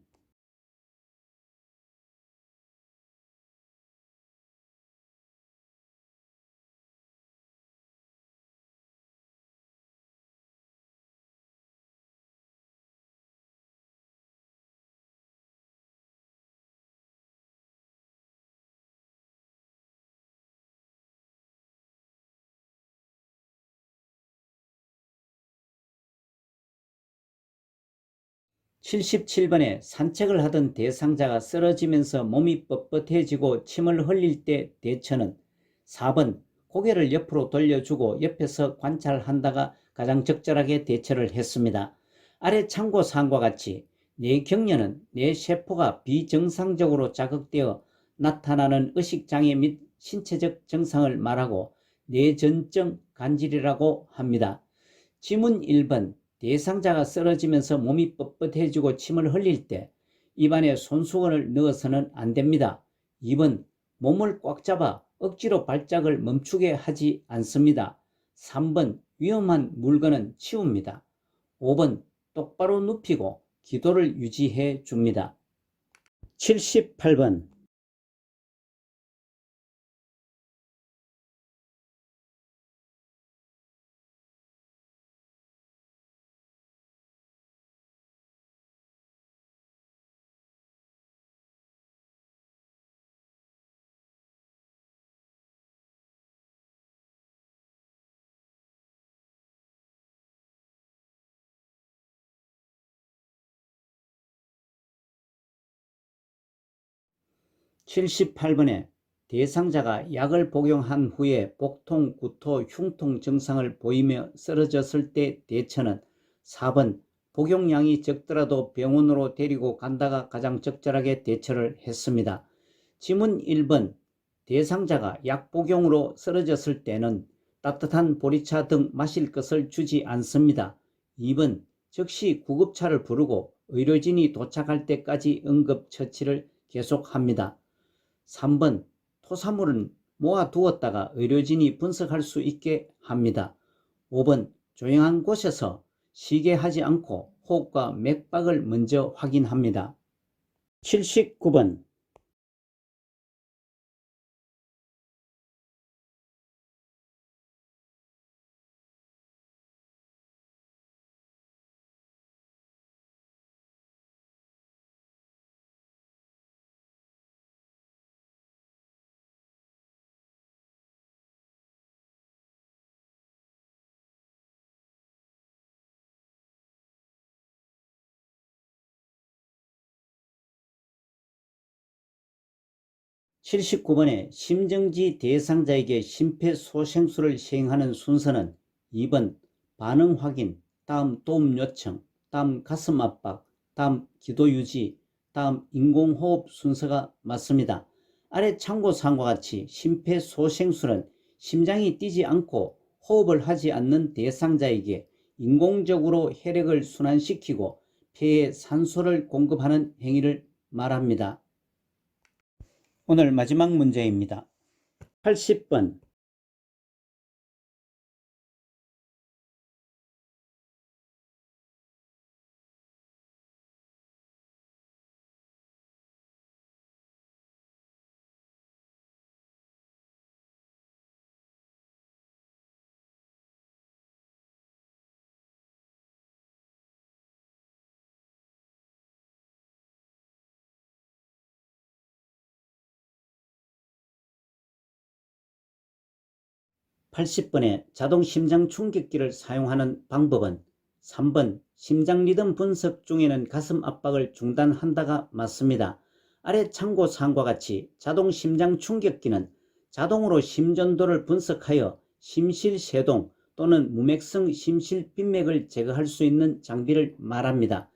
77번에 산책을 하던 대상자가 쓰러지면서 몸이 뻣뻣해지고 침을 흘릴 때 대처는 4번 고개를 옆으로 돌려주고 옆에서 관찰한다가 가장 적절하게 대처를 했습니다. 아래 참고사항과 같이 뇌경련은 뇌세포가 비정상적으로 자극되어 나타나는 의식장애 및 신체적 증상을 말하고 뇌전증 간질이라고 합니다. 지문 1번 대상자가 쓰러지면서 몸이 뻣뻣해지고 침을 흘릴 때 입안에 손수건을 넣어서는 안 됩니다. 2번 몸을 꽉 잡아 억지로 발작을 멈추게 하지 않습니다. 3번 위험한 물건은 치웁니다. 5번 똑바로 눕히고 기도를 유지해 줍니다. 78번 78번에 대상자가 약을 복용한 후에 복통, 구토, 흉통 증상을 보이며 쓰러졌을 때 대처는 4번 복용량이 적더라도 병원으로 데리고 간다가 가장 적절하게 대처를 했습니다. 지문 1번 대상자가 약 복용으로 쓰러졌을 때는 따뜻한 보리차 등 마실 것을 주지 않습니다. 2번 즉시 구급차를 부르고 의료진이 도착할 때까지 응급처치를 계속합니다. 3번 토사물은 모아두었다가 의료진이 분석할 수 있게 합니다. 5번 조용한 곳에서 쉬게 하지 않고 호흡과 맥박을 먼저 확인합니다. 79번 79번에 심정지 대상자에게 심폐소생술을 시행하는 순서는 2번 반응 확인, 다음 도움 요청, 다음 가슴 압박, 다음 기도 유지, 다음 인공호흡 순서가 맞습니다. 아래 참고사항과 같이 심폐소생술은 심장이 뛰지 않고 호흡을 하지 않는 대상자에게 인공적으로 혈액을 순환시키고 폐에 산소를 공급하는 행위를 말합니다. 오늘 마지막 문제입니다. 80번 80번에 자동 심장 충격기를 사용하는 방법은 3번 심장 리듬 분석 중에는 가슴 압박을 중단한다가 맞습니다. 아래 참고사항과 같이 자동 심장 충격기는 자동으로 심전도를 분석하여 심실세동 또는 무맥성 심실빈맥을 제거할 수 있는 장비를 말합니다.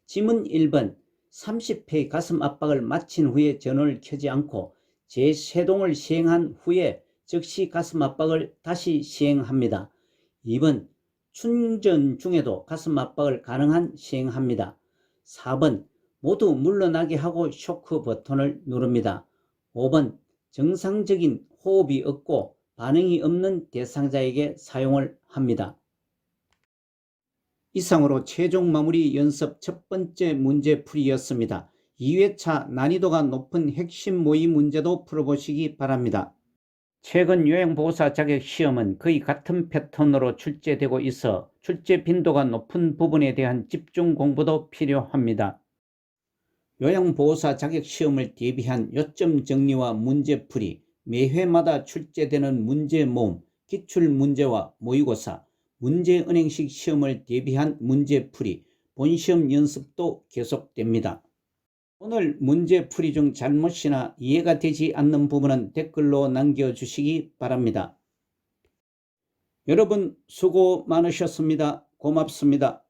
지문 1번 30회 가슴 압박을 마친 후에 전원을 켜지 않고 제3동을 시행한 후에 즉시 가슴 압박을 다시 시행합니다. 2번 충전 중에도 가슴 압박을 가능한 시행합니다. 4번 모두 물러나게 하고 쇼크 버튼을 누릅니다. 5번 정상적인 호흡이 없고 반응이 없는 대상자에게 사용을 합니다. 이상으로 최종 마무리 연습 첫 번째 문제풀이였습니다. 2회차 난이도가 높은 핵심 모의 문제도 풀어보시기 바랍니다. 최근 요양보호사 자격시험은 거의 같은 패턴으로 출제되고 있어 출제 빈도가 높은 부분에 대한 집중 공부도 필요합니다. 요양보호사 자격시험을 대비한 요점 정리와 문제풀이, 매회마다 출제되는 문제 모음, 기출문제와 모의고사, 문제은행식 시험을 대비한 문제풀이, 본시험 연습도 계속됩니다. 오늘 문제풀이 중 잘못이나 이해가 되지 않는 부분은 댓글로 남겨주시기 바랍니다. 여러분 수고 많으셨습니다. 고맙습니다.